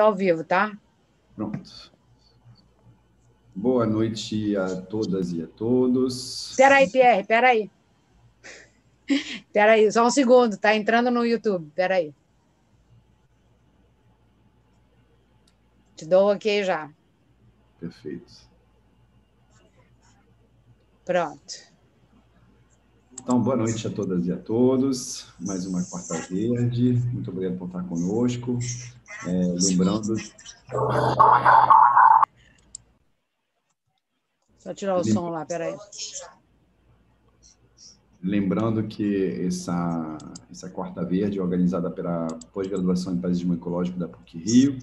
Ao vivo, tá? Pronto. Boa noite a todas e a todos. Peraí, Pierre, peraí. Peraí, só um segundo, tá entrando no YouTube, peraí. Te dou ok já. Perfeito. Pronto. Então, boa noite a todas e a todos. Mais uma Quarta Verde. Muito obrigado por estar conosco. Lembrando... Só tirar o som lá, peraí. Lembrando que essa Quarta Verde é organizada pela Pós-Graduação em Paisagem Ecológico da PUC-Rio.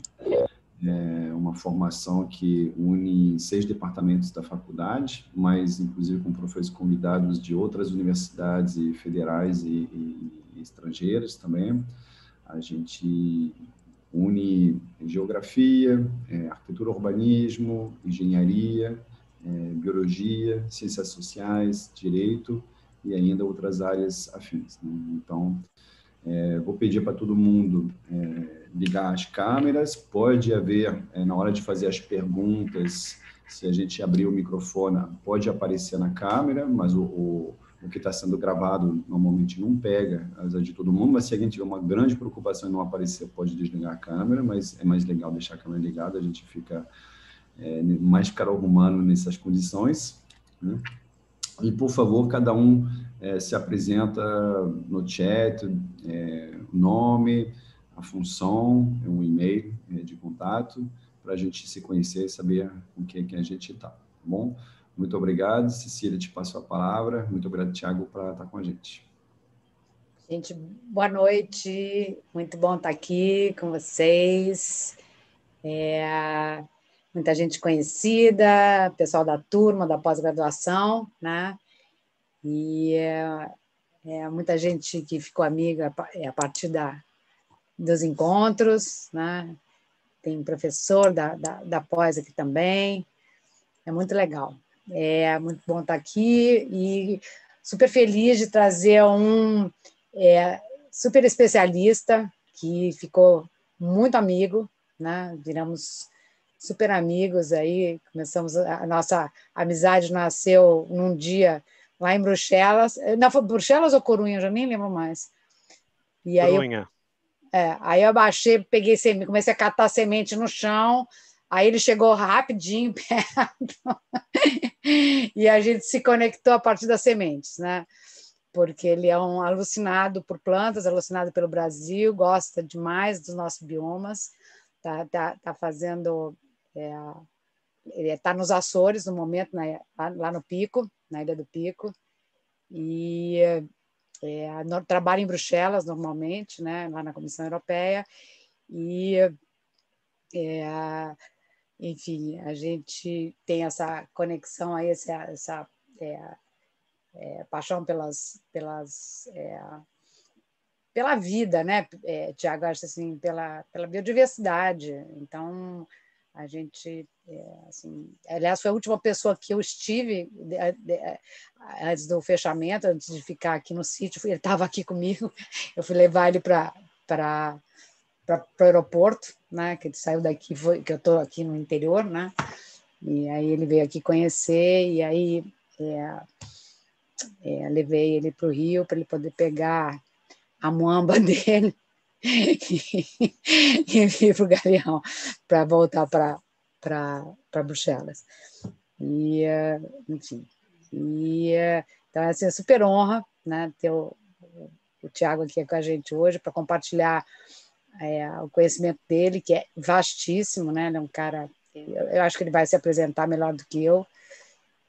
É uma formação que une 6 departamentos da faculdade, mas inclusive com professores convidados de outras universidades e federais e estrangeiras também. A gente une geografia, arquitetura, urbanismo, engenharia, biologia, ciências sociais, direito e ainda outras áreas afins, né? Então, vou pedir para todo mundo ligar as câmeras. Pode haver, na hora de fazer as perguntas, se a gente abrir o microfone, pode aparecer na câmera, mas o que está sendo gravado normalmente não pega as de todo mundo, mas se alguém tiver uma grande preocupação em não aparecer, pode desligar a câmera, mas é mais legal deixar a câmera ligada, a gente fica mais calor humano nessas condições, né? E, por favor, cada um se apresenta no chat, o nome, a função, um e-mail de contato, para a gente se conhecer e saber com quem que a gente está, tá bom? Muito obrigado. Cecília, te passo a palavra. Muito obrigado, Thiago, por estar com a gente. Gente, boa noite. Muito bom estar aqui com vocês. Muita gente conhecida, pessoal da turma, da pós-graduação, né? E muita gente que ficou amiga a partir dos encontros, né? Tem professor da pós aqui também. É muito legal. É muito bom estar aqui e super feliz de trazer um super especialista que ficou muito amigo, né? Viramos super amigos aí, começamos a nossa amizade nasceu num dia lá em Bruxelas. Não, foi Bruxelas ou Corunha? Eu já nem lembro mais. E aí Corunha. Aí eu abaixei, peguei semente, comecei a catar semente no chão, aí ele chegou rapidinho perto e a gente se conectou a partir das sementes, né? Porque ele é um alucinado por plantas, alucinado pelo Brasil, gosta demais dos nossos biomas, tá fazendo... ele está nos Açores no momento, né, lá no Pico, na Ilha do Pico, e trabalha em Bruxelas normalmente, né, lá na Comissão Europeia, e enfim, a gente tem essa conexão aí, essa paixão pela vida, né, Tiago, acho assim, pela biodiversidade. Então, a gente, assim, aliás, foi a última pessoa que eu estive antes do fechamento, antes de ficar aqui no sítio, ele estava aqui comigo, eu fui levar ele para o aeroporto, né, que ele saiu daqui, que eu estou aqui no interior, né, e aí ele veio aqui conhecer, e aí levei ele para o Rio para ele poder pegar a muamba dele e vir para o Galeão para voltar para Bruxelas. E, enfim, então é assim, super honra, né, ter o Tiago aqui com a gente hoje para compartilhar o conhecimento dele, que é vastíssimo, né? Ele é um cara, eu acho que ele vai se apresentar melhor do que eu,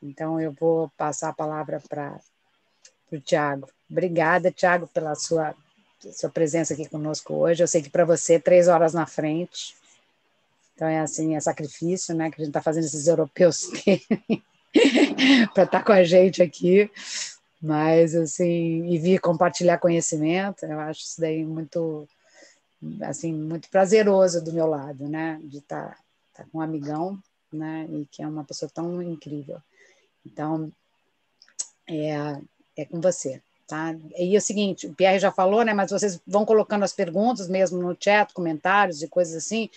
então eu vou passar a palavra para o Tiago. Obrigada, Tiago, pela sua presença aqui conosco hoje. Eu sei que para você, 3 horas na frente, então é assim, é sacrifício, né, que a gente está fazendo esses europeus para estar com a gente aqui, mas assim, e vir compartilhar conhecimento, eu acho isso daí muito, assim, muito prazeroso do meu lado, né, de estar com um amigão, né, e que é uma pessoa tão incrível. Então, é com você. Tá? E é o seguinte, o Pierre já falou, né, mas vocês vão colocando as perguntas mesmo no chat, comentários e coisas assim,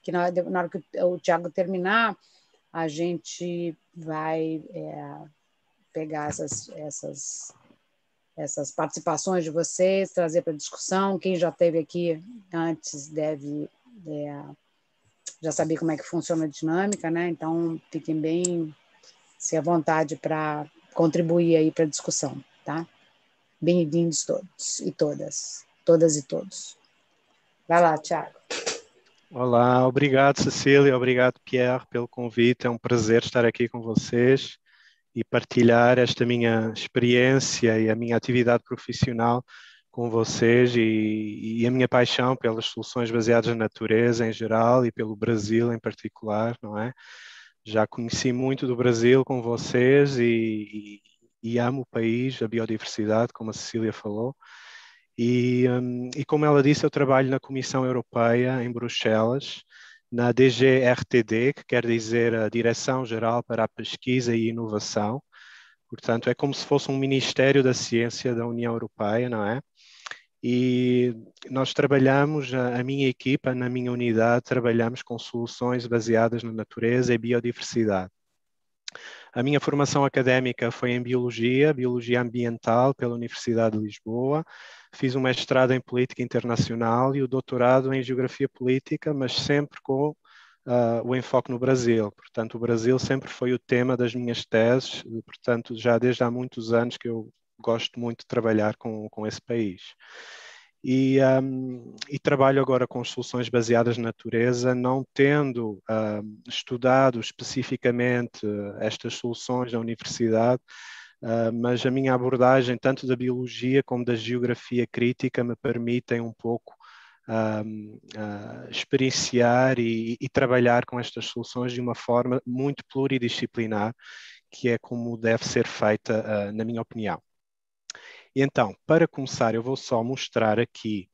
que na hora que o Tiago terminar, a gente vai pegar essas participações de vocês, trazer para discussão. Quem já esteve aqui antes deve já saber como é que funciona a dinâmica, né? Então, fiquem bem à vontade para contribuir aí para a discussão, tá? Bem-vindos todos e todas e todos. Vai lá, Tiago. Olá, obrigado Cecília, obrigado Pierre pelo convite, é um prazer estar aqui com vocês e partilhar esta minha experiência e a minha atividade profissional com vocês e a minha paixão pelas soluções baseadas na natureza em geral e pelo Brasil em particular, não é? Já conheci muito do Brasil com vocês e amo o país, a biodiversidade, como a Cecília falou. E como ela disse, eu trabalho na Comissão Europeia em Bruxelas, na DGRTD, que quer dizer a Direção-Geral para a Pesquisa e Inovação. Portanto, é como se fosse um Ministério da Ciência da União Europeia, não é? E nós trabalhamos, a minha equipa, na minha unidade, trabalhamos com soluções baseadas na natureza e biodiversidade. A minha formação académica foi em Biologia Ambiental pela Universidade de Lisboa. Fiz um mestrado em Política Internacional e o doutorado em Geografia Política, mas sempre com o enfoque no Brasil. Portanto, o Brasil sempre foi o tema das minhas teses, portanto, já desde há muitos anos que eu gosto muito de trabalhar com esse país. E trabalho agora com soluções baseadas na natureza, não tendo estudado especificamente estas soluções na universidade, mas a minha abordagem, tanto da biologia como da geografia crítica, me permitem um pouco experienciar e trabalhar com estas soluções de uma forma muito pluridisciplinar, que é como deve ser feita, na minha opinião. E então, para começar, eu vou só mostrar aqui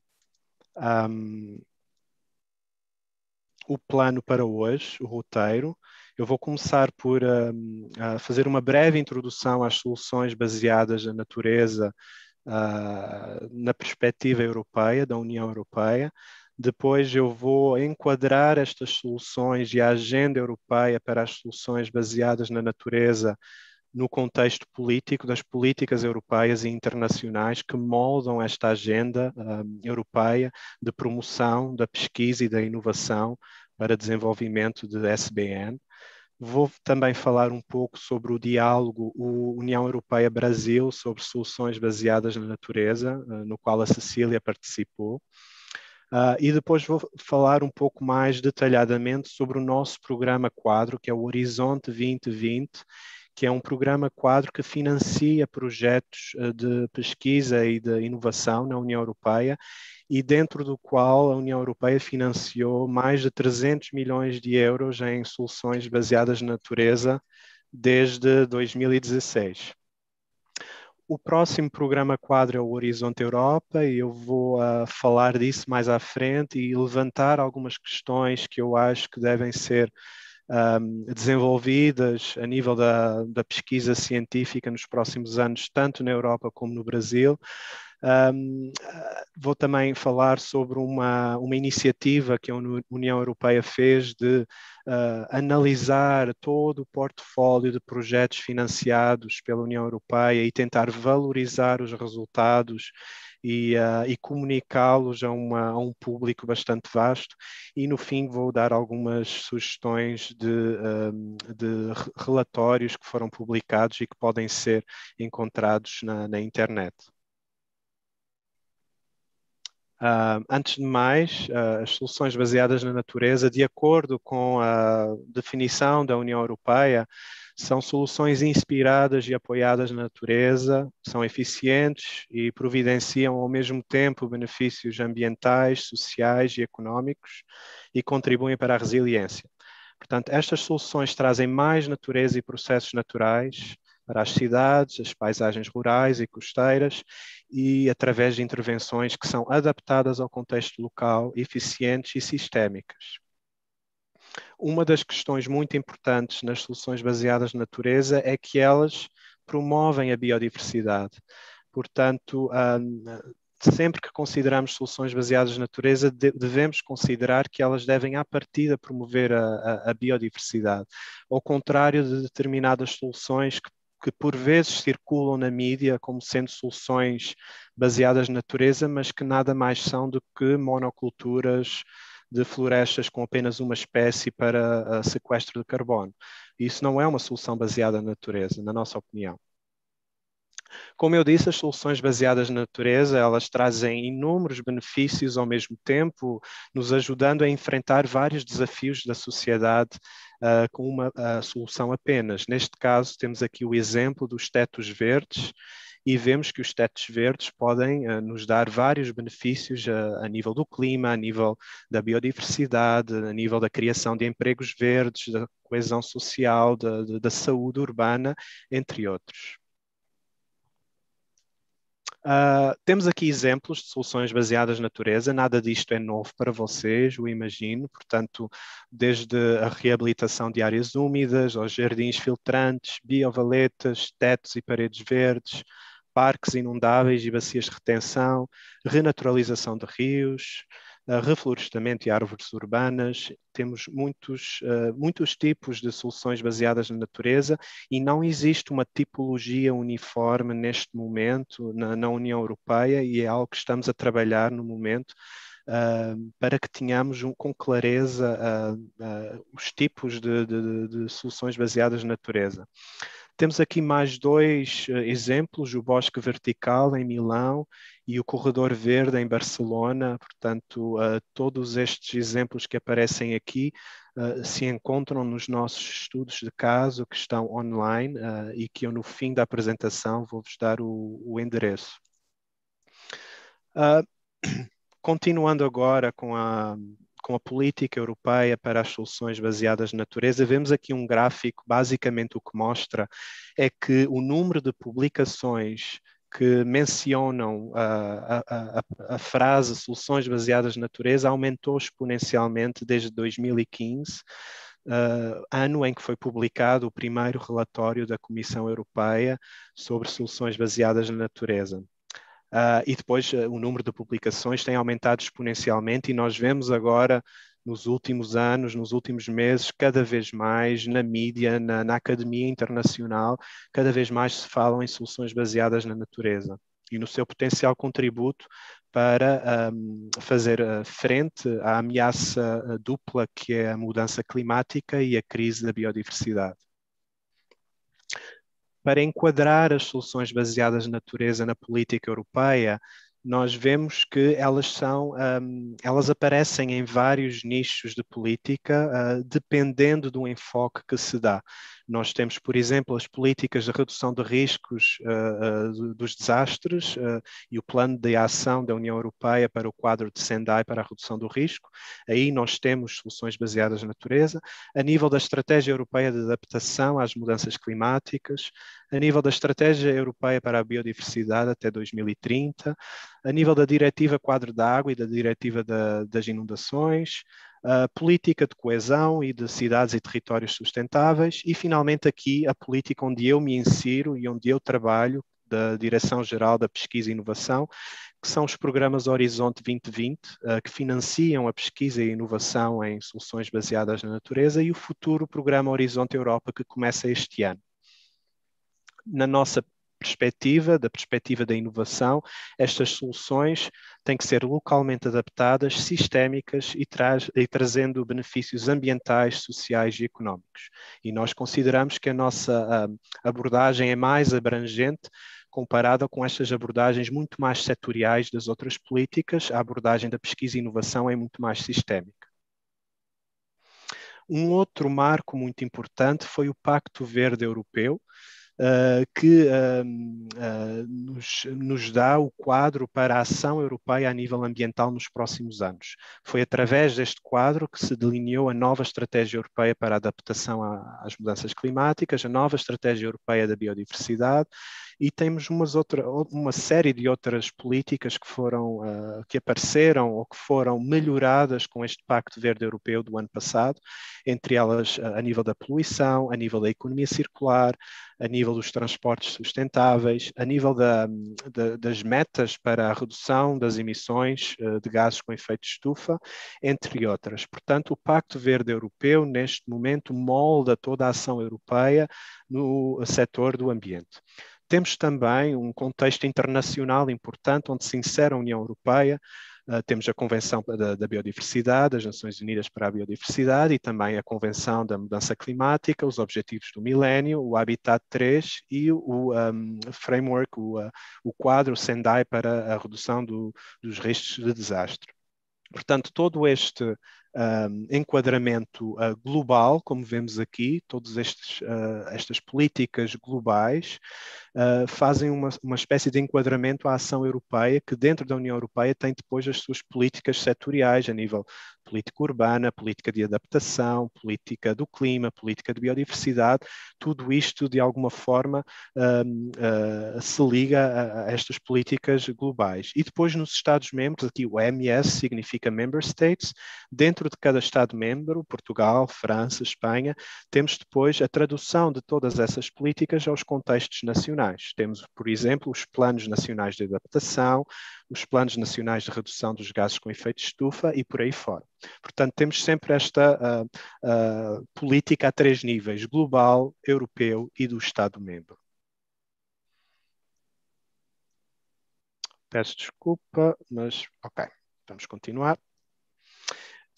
o plano para hoje, o roteiro. Eu vou começar por fazer uma breve introdução às soluções baseadas na natureza na perspectiva europeia, da União Europeia. Depois eu vou enquadrar estas soluções e a agenda europeia para as soluções baseadas na natureza no contexto político das políticas europeias e internacionais que moldam esta agenda europeia de promoção da pesquisa e da inovação para desenvolvimento de SBN. Vou também falar um pouco sobre o diálogo União Europeia-Brasil sobre soluções baseadas na natureza, no qual a Cecília participou. E depois vou falar um pouco mais detalhadamente sobre o nosso programa quadro, que é o Horizonte 2020, que é um programa quadro que financia projetos de pesquisa e de inovação na União Europeia e dentro do qual a União Europeia financiou mais de 300 milhões de euros em soluções baseadas na natureza desde 2016. O próximo programa quadro é o Horizonte Europa e eu vou falar disso mais à frente e levantar algumas questões que eu acho que devem ser desenvolvidas a nível da pesquisa científica nos próximos anos, tanto na Europa como no Brasil. Vou também falar sobre uma iniciativa que a União Europeia fez de analisar todo o portfólio de projetos financiados pela União Europeia e tentar valorizar os resultados e comunicá-los a um público bastante vasto. E no fim vou dar algumas sugestões de relatórios que foram publicados e que podem ser encontrados na internet. Antes de mais, as soluções baseadas na natureza, de acordo com a definição da União Europeia, são soluções inspiradas e apoiadas na natureza, são eficientes e providenciam ao mesmo tempo benefícios ambientais, sociais e económicos e contribuem para a resiliência. Portanto, estas soluções trazem mais natureza e processos naturais para as cidades, as paisagens rurais e costeiras e através de intervenções que são adaptadas ao contexto local, eficientes e sistémicas. Uma das questões muito importantes nas soluções baseadas na natureza é que elas promovem a biodiversidade. Portanto, sempre que consideramos soluções baseadas na natureza, devemos considerar que elas devem, à partida, promover a biodiversidade, ao contrário de determinadas soluções que por vezes circulam na mídia como sendo soluções baseadas na natureza, mas que nada mais são do que monoculturas de florestas com apenas uma espécie para sequestro de carbono. Isso não é uma solução baseada na natureza, na nossa opinião. Como eu disse, as soluções baseadas na natureza, elas trazem inúmeros benefícios ao mesmo tempo, nos ajudando a enfrentar vários desafios da sociedade com uma solução apenas. Neste caso, temos aqui o exemplo dos tetos verdes, e vemos que os tetos verdes podem nos dar vários benefícios a nível do clima, a nível da biodiversidade, a nível da criação de empregos verdes, da coesão social, da saúde urbana, entre outros. Temos aqui exemplos de soluções baseadas na natureza, nada disto é novo para vocês, eu imagino, portanto, desde a reabilitação de áreas úmidas, aos jardins filtrantes, biovaletas, tetos e paredes verdes, parques inundáveis e bacias de retenção, renaturalização de rios, reflorestamento e árvores urbanas. Temos muitos tipos de soluções baseadas na natureza e não existe uma tipologia uniforme neste momento na União Europeia, e é algo que estamos a trabalhar no momento para que tenhamos com clareza os tipos de soluções baseadas na natureza. Temos aqui mais dois exemplos, o Bosque Vertical em Milão e o Corredor Verde em Barcelona. Portanto, todos estes exemplos que aparecem aqui se encontram nos nossos estudos de caso que estão online e que eu no fim da apresentação vou-vos dar o endereço. Continuando agora com a política europeia para as soluções baseadas na natureza, vemos aqui um gráfico, basicamente o que mostra é que o número de publicações que mencionam a frase soluções baseadas na natureza aumentou exponencialmente desde 2015, ano em que foi publicado o primeiro relatório da Comissão Europeia sobre soluções baseadas na natureza. E depois o número de publicações tem aumentado exponencialmente, e nós vemos agora, nos últimos anos, nos últimos meses, cada vez mais na mídia, na academia internacional, cada vez mais se falam em soluções baseadas na natureza e no seu potencial contributo para fazer frente à ameaça dupla que é a mudança climática e a crise da biodiversidade. Para enquadrar as soluções baseadas na natureza na política europeia, nós vemos que elas aparecem em vários nichos de política, dependendo do enfoque que se dá. Nós temos, por exemplo, as políticas de redução de riscos dos desastres e o plano de ação da União Europeia para o quadro de Sendai para a redução do risco. Aí nós temos soluções baseadas na natureza. A nível da Estratégia Europeia de Adaptação às Mudanças Climáticas, a nível da Estratégia Europeia para a Biodiversidade até 2030, a nível da Diretiva Quadro da Água e da Diretiva das Inundações, a política de coesão e de cidades e territórios sustentáveis, e finalmente aqui a política onde eu me insiro e onde eu trabalho, da Direção-Geral da Pesquisa e Inovação, que são os programas Horizonte 2020, que financiam a pesquisa e a inovação em soluções baseadas na natureza, e o futuro programa Horizonte Europa, que começa este ano. Na nossa perspectiva, da perspectiva da inovação, estas soluções têm que ser localmente adaptadas, sistémicas e trazendo benefícios ambientais, sociais e económicos. E nós consideramos que a nossa abordagem é mais abrangente comparada com estas abordagens muito mais setoriais das outras políticas. A abordagem da pesquisa e inovação é muito mais sistémica. Um outro marco muito importante foi o Pacto Verde Europeu, que nos dá o quadro para a ação europeia a nível ambiental nos próximos anos. Foi através deste quadro que se delineou a nova Estratégia Europeia para a Adaptação às Mudanças Climáticas, a nova Estratégia Europeia da Biodiversidade e temos uma série de outras políticas que apareceram ou que foram melhoradas com este Pacto Verde Europeu do ano passado, entre elas a nível da poluição, a nível da economia circular, a nível dos transportes sustentáveis, a nível das metas para a redução das emissões de gases com efeito de estufa, entre outras. Portanto, o Pacto Verde Europeu, neste momento, molda toda a ação europeia no setor do ambiente. Temos também um contexto internacional importante, onde se insere a União Europeia. Temos a Convenção da Biodiversidade, das Nações Unidas para a Biodiversidade, e também a Convenção da Mudança Climática, os Objetivos do Milénio, o Habitat 3 e o framework, o quadro Sendai para a redução dos riscos de desastre. Portanto, todo este enquadramento global, como vemos aqui, todas estas políticas globais fazem uma espécie de enquadramento à ação europeia, que dentro da União Europeia tem depois as suas políticas setoriais a nível política urbana, política de adaptação, política do clima, política de biodiversidade. Tudo isto, de alguma forma, se liga a estas políticas globais. E depois nos Estados-membros, aqui o MS significa Member States, dentro de cada Estado-membro, Portugal, França, Espanha, temos depois a tradução de todas essas políticas aos contextos nacionais. Temos, por exemplo, os planos nacionais de adaptação, os planos nacionais de redução dos gases com efeito de estufa e por aí fora. Portanto, temos sempre esta política a 3 níveis, global, europeu e do Estado-membro. Peço desculpa, mas ok, vamos continuar.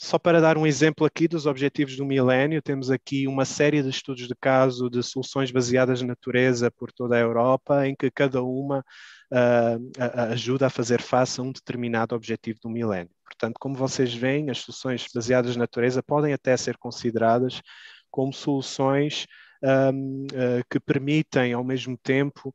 Só para dar um exemplo aqui dos Objetivos do Milénio, temos aqui uma série de estudos de caso de soluções baseadas na natureza por toda a Europa, em que cada uma ajuda a fazer face a um determinado objetivo do milénio. Portanto, como vocês veem, as soluções baseadas na natureza podem até ser consideradas como soluções que permitem, ao mesmo tempo,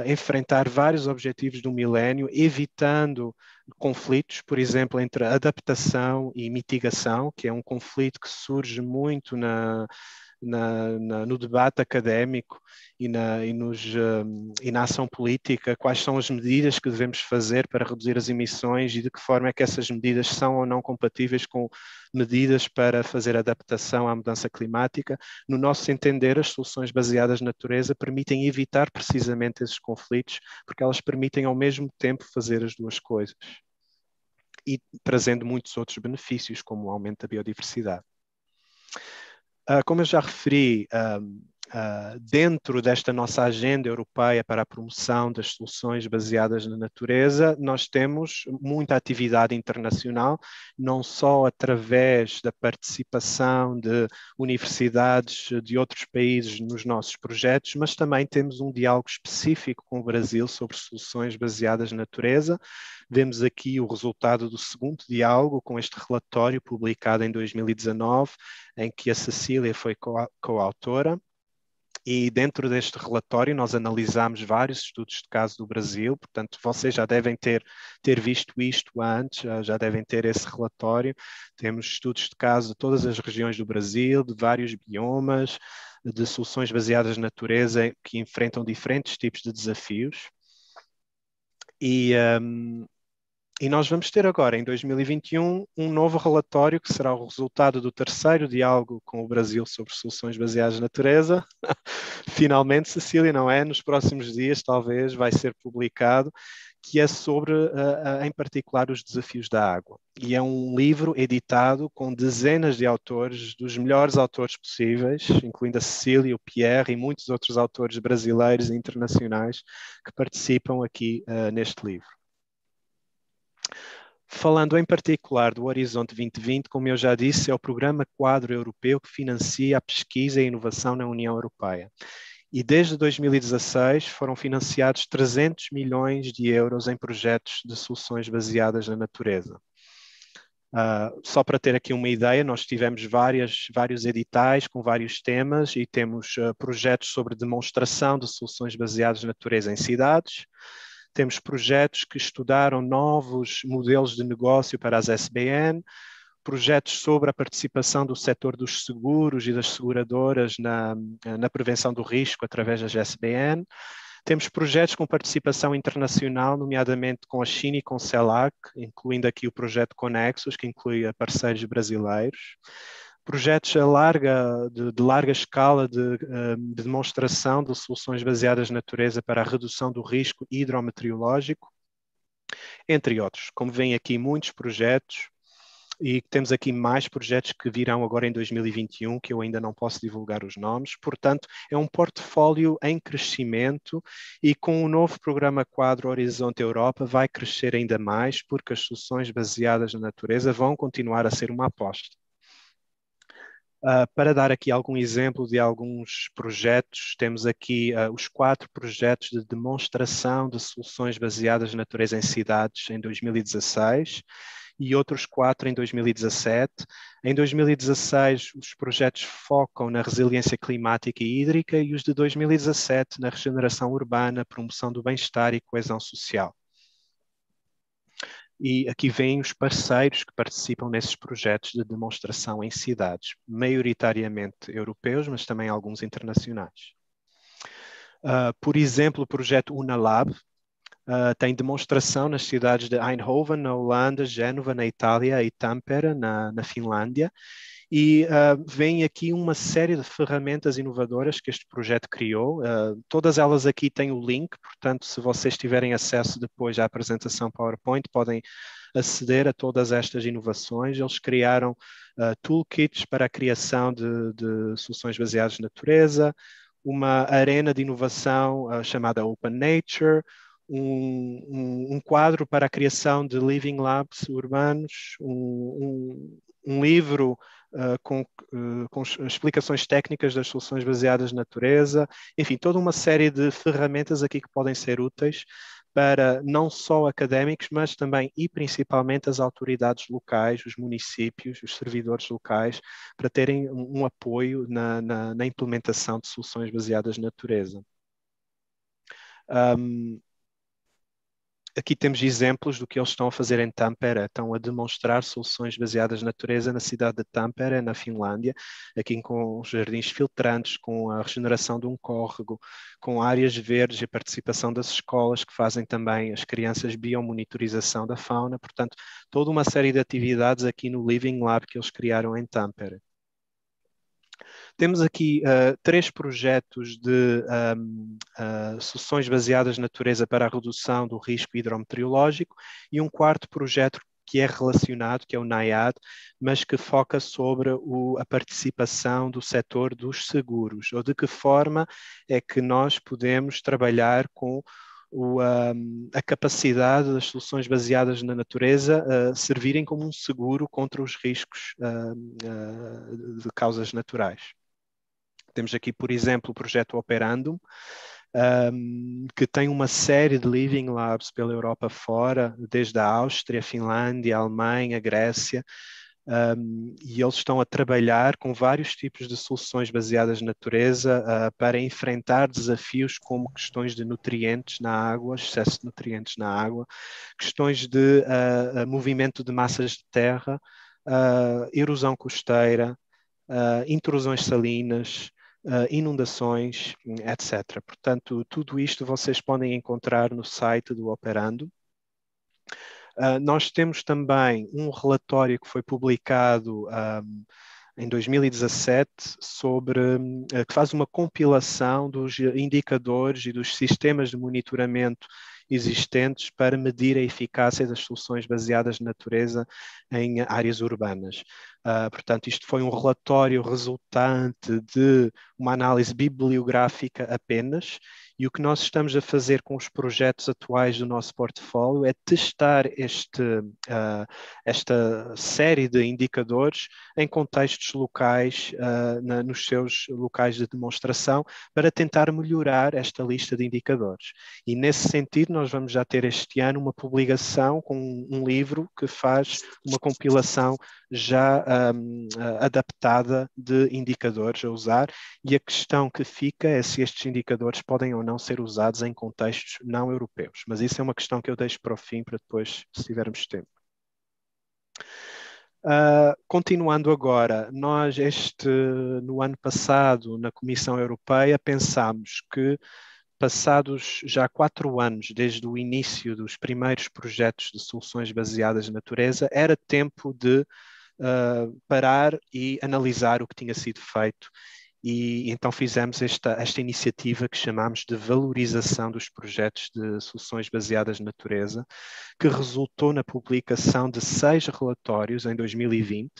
enfrentar vários objetivos do milénio, evitando conflitos, por exemplo, entre adaptação e mitigação, que é um conflito que surge muito no debate académico e na ação política. Quais são as medidas que devemos fazer para reduzir as emissões e de que forma é que essas medidas são ou não compatíveis com medidas para fazer adaptação à mudança climática. No nosso entender, as soluções baseadas na natureza permitem evitar precisamente esses conflitos, porque elas permitem ao mesmo tempo fazer as duas coisas e trazendo muitos outros benefícios, como o aumento da biodiversidade. Como eu já referi, dentro desta nossa agenda europeia para a promoção das soluções baseadas na natureza, nós temos muita atividade internacional, não só através da participação de universidades de outros países nos nossos projetos, mas também temos um diálogo específico com o Brasil sobre soluções baseadas na natureza. Vemos aqui o resultado do segundo diálogo com este relatório publicado em 2019, em que a Cecília foi coautora. E dentro deste relatório nós analisámos vários estudos de caso do Brasil, portanto vocês já devem ter visto isto antes, já devem ter esse relatório. Temos estudos de caso de todas as regiões do Brasil, de vários biomas, de soluções baseadas na natureza que enfrentam diferentes tipos de desafios. E nós vamos ter agora, em 2021, um novo relatório que será o resultado do terceiro diálogo com o Brasil sobre soluções baseadas na natureza. Finalmente, Cecília, não é? Nos próximos dias, talvez, vai ser publicado, que é sobre, em particular, os desafios da água. E é um livro editado com dezenas de autores, dos melhores autores possíveis, incluindo a Cecília, o Pierre e muitos outros autores brasileiros e internacionais que participam aqui neste livro. Falando em particular do Horizonte 2020, como eu já disse, é o programa quadro europeu que financia a pesquisa e a inovação na União Europeia. E desde 2016 foram financiados 300 milhões de euros em projetos de soluções baseadas na natureza. Só para ter aqui uma ideia, nós tivemos vários editais com vários temas e temos projetos sobre demonstração de soluções baseadas na natureza em cidades. Temos projetos que estudaram novos modelos de negócio para as SBN, projetos sobre a participação do setor dos seguros e das seguradoras na prevenção do risco através das SBN. Temos projetos com participação internacional, nomeadamente com a China e com o CELAC, incluindo aqui o projeto Conexus, que inclui parceiros brasileiros. Projetos de larga escala de demonstração de soluções baseadas na natureza para a redução do risco hidrometeorológico, entre outros. Como veem aqui, muitos projetos, e temos aqui mais projetos que virão agora em 2021, que eu ainda não posso divulgar os nomes. Portanto, é um portfólio em crescimento e com o novo programa Quadro Horizonte Europa vai crescer ainda mais, porque as soluções baseadas na natureza vão continuar a ser uma aposta. Para dar aqui algum exemplo de alguns projetos, temos aqui os 4 projetos de demonstração de soluções baseadas na natureza em cidades em 2016 e outros 4 em 2017. Em 2016, os projetos focam na resiliência climática e hídrica e os de 2017 na regeneração urbana, promoção do bem-estar e coesão social. E aqui vêm os parceiros que participam nesses projetos de demonstração em cidades, maioritariamente europeus, mas também alguns internacionais. Por exemplo, o projeto UNALAB tem demonstração nas cidades de Eindhoven, na Holanda, Génova, na Itália, e Tampere, na Finlândia. E vem aqui uma série de ferramentas inovadoras que este projeto criou. Todas elas aqui têm o link, portanto, se vocês tiverem acesso depois à apresentação PowerPoint, podem aceder a todas estas inovações. Eles criaram toolkits para a criação de soluções baseadas na natureza, uma arena de inovação chamada Open Nature, um quadro para a criação de living labs urbanos, um livro com explicações técnicas das soluções baseadas na natureza, enfim, toda uma série de ferramentas aqui que podem ser úteis para não só académicos, mas também e principalmente as autoridades locais, os municípios, os servidores locais, para terem um apoio na implementação de soluções baseadas na natureza. Aqui temos exemplos do que eles estão a fazer em Tampere. Estão a demonstrar soluções baseadas na natureza na cidade de Tampere, na Finlândia, aqui com jardins filtrantes, com a regeneração de um córrego, com áreas verdes e a participação das escolas que fazem também as crianças biomonitorização da fauna. Portanto, toda uma série de atividades aqui no Living Lab que eles criaram em Tampere. Temos aqui 3 projetos de soluções baseadas na natureza para a redução do risco hidrometeorológico e um 4º projeto que é relacionado, que é o NIAD, mas que foca sobre a participação do setor dos seguros, ou de que forma é que nós podemos trabalhar com a capacidade das soluções baseadas na natureza servirem como um seguro contra os riscos de causas naturais. Temos aqui, por exemplo, o projeto Operandum, que tem uma série de living labs pela Europa fora, desde a Áustria, a Finlândia, a Alemanha, a Grécia, e eles estão a trabalhar com vários tipos de soluções baseadas na natureza para enfrentar desafios como questões de nutrientes na água, excesso de nutrientes na água, questões de movimento de massas de terra, erosão costeira, intrusões salinas, inundações, etc. Portanto, tudo isto vocês podem encontrar no site do Operando. Nós temos também um relatório que foi publicado em 2017 que faz uma compilação dos indicadores e dos sistemas de monitoramento existentes para medir a eficácia das soluções baseadas na natureza em áreas urbanas. Portanto, isto foi um relatório resultante de uma análise bibliográfica apenas, e o que nós estamos a fazer com os projetos atuais do nosso portfólio é testar esta série de indicadores em contextos locais, nos seus locais de demonstração, para tentar melhorar esta lista de indicadores. E nesse sentido, nós vamos já ter este ano uma publicação com um livro que faz uma compilação já adaptada de indicadores a usar, e a questão que fica é se estes indicadores podem ou não ser usados em contextos não europeus. Mas isso é uma questão que eu deixo para o fim, para depois, se tivermos tempo. Continuando agora, nós no ano passado, na Comissão Europeia, pensámos que passados já 4 anos desde o início dos primeiros projetos de soluções baseadas na natureza, era tempo de parar e analisar o que tinha sido feito. E então fizemos esta iniciativa que chamamos de valorização dos projetos de soluções baseadas na natureza, que resultou na publicação de 6 relatórios em 2020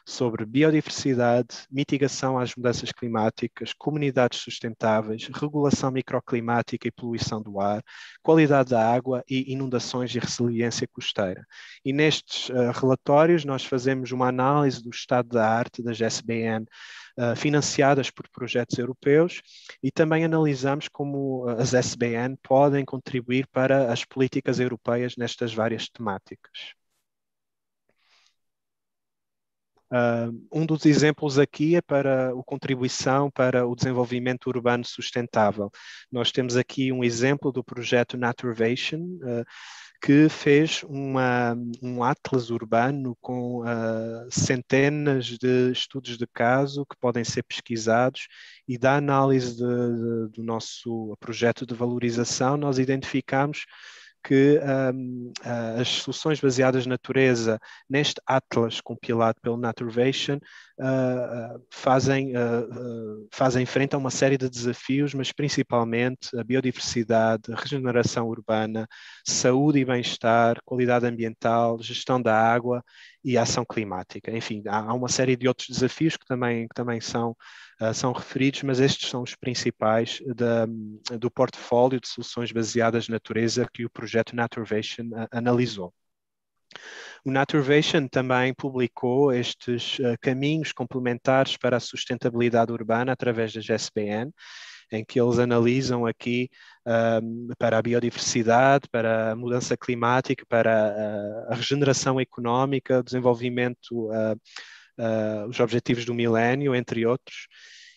sobre biodiversidade, mitigação às mudanças climáticas, comunidades sustentáveis, regulação microclimática e poluição do ar, qualidade da água e inundações e resiliência costeira. E nestes relatórios nós fazemos uma análise do estado da arte das SBN financiadas por projetos europeus e também analisamos como as SBN podem contribuir para as políticas europeias nestas várias temáticas. Um dos exemplos aqui é para a contribuição para o desenvolvimento urbano sustentável. Nós temos aqui um exemplo do projeto Naturvation, que fez um atlas urbano com centenas de estudos de caso que podem ser pesquisados, e da análise do nosso projeto de valorização nós identificamos que as soluções baseadas na natureza, neste atlas compilado pelo Naturvation, fazem frente a uma série de desafios, mas principalmente a biodiversidade, a regeneração urbana, saúde e bem-estar, qualidade ambiental, gestão da água e ação climática. Enfim, há uma série de outros desafios que também são referidos, mas estes são os principais do portfólio de soluções baseadas na natureza que o projeto Naturvation analisou. O Naturvation também publicou estes caminhos complementares para a sustentabilidade urbana através das SBN, em que eles analisam aqui para a biodiversidade, para a mudança climática, para a regeneração económica, o desenvolvimento, os objetivos do milénio, entre outros.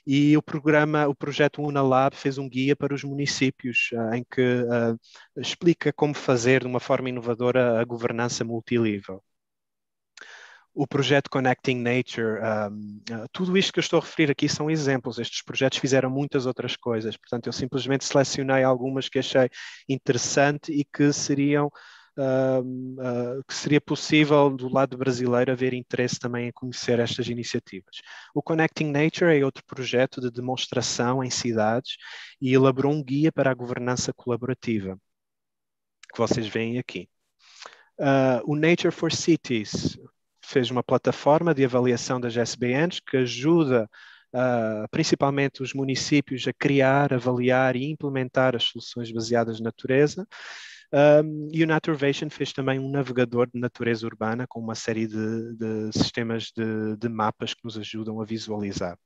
E o projeto UNALAB fez um guia para os municípios, em que explica como fazer de uma forma inovadora a governança multinível. O projeto Connecting Nature, tudo isto que eu estou a referir aqui são exemplos. Estes projetos fizeram muitas outras coisas, portanto eu simplesmente selecionei algumas que achei interessante e que seria possível do lado brasileiro haver interesse também em conhecer estas iniciativas. O Connecting Nature é outro projeto de demonstração em cidades e elaborou um guia para a governança colaborativa, que vocês veem aqui. O Nature for Cities fez uma plataforma de avaliação das SBNs que ajuda principalmente os municípios a criar, avaliar e implementar as soluções baseadas na natureza. E o Naturvation fez também um navegador de natureza urbana com uma série de sistemas de mapas que nos ajudam a visualizar.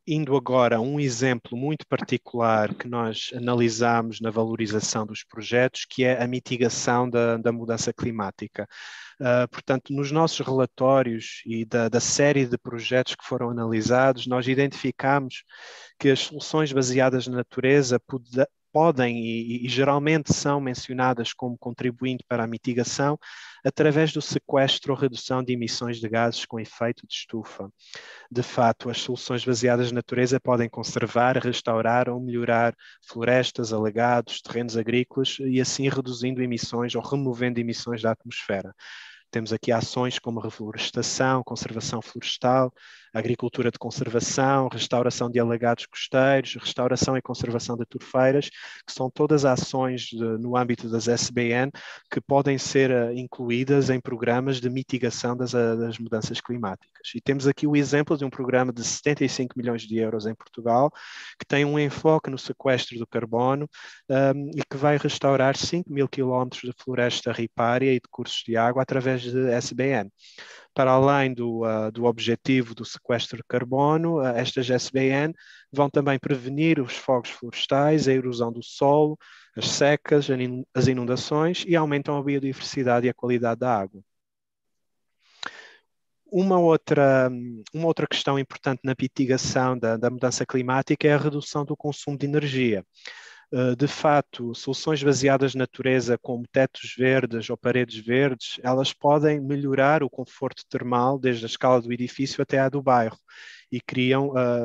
Indo agora a um exemplo muito particular que nós analisamos na valorização dos projetos, que é a mitigação da mudança climática. Portanto, nos nossos relatórios e da série de projetos que foram analisados, nós identificamos que as soluções baseadas na natureza podem e geralmente são mencionadas como contribuindo para a mitigação através do sequestro ou redução de emissões de gases com efeito de estufa. De fato, as soluções baseadas na natureza podem conservar, restaurar ou melhorar florestas, alagados, terrenos agrícolas e assim reduzindo emissões ou removendo emissões da atmosfera. Temos aqui ações como reflorestação, conservação florestal, agricultura de conservação, restauração de alagados costeiros, restauração e conservação de turfeiras, que são todas ações no âmbito das SBN que podem ser incluídas em programas de mitigação das mudanças climáticas. E temos aqui o exemplo de um programa de 75 milhões de euros em Portugal, que tem um enfoque no sequestro do carbono e que vai restaurar 5.000 quilómetros de floresta ripária e de cursos de água através de SBN. Para além do objetivo do sequestro de carbono, estas SBN vão também prevenir os fogos florestais, a erosão do solo, as secas, as inundações e aumentam a biodiversidade e a qualidade da água. Uma outra questão importante na mitigação da mudança climática é a redução do consumo de energia. De fato, soluções baseadas na natureza, como tetos verdes ou paredes verdes, elas podem melhorar o conforto termal desde a escala do edifício até à do bairro e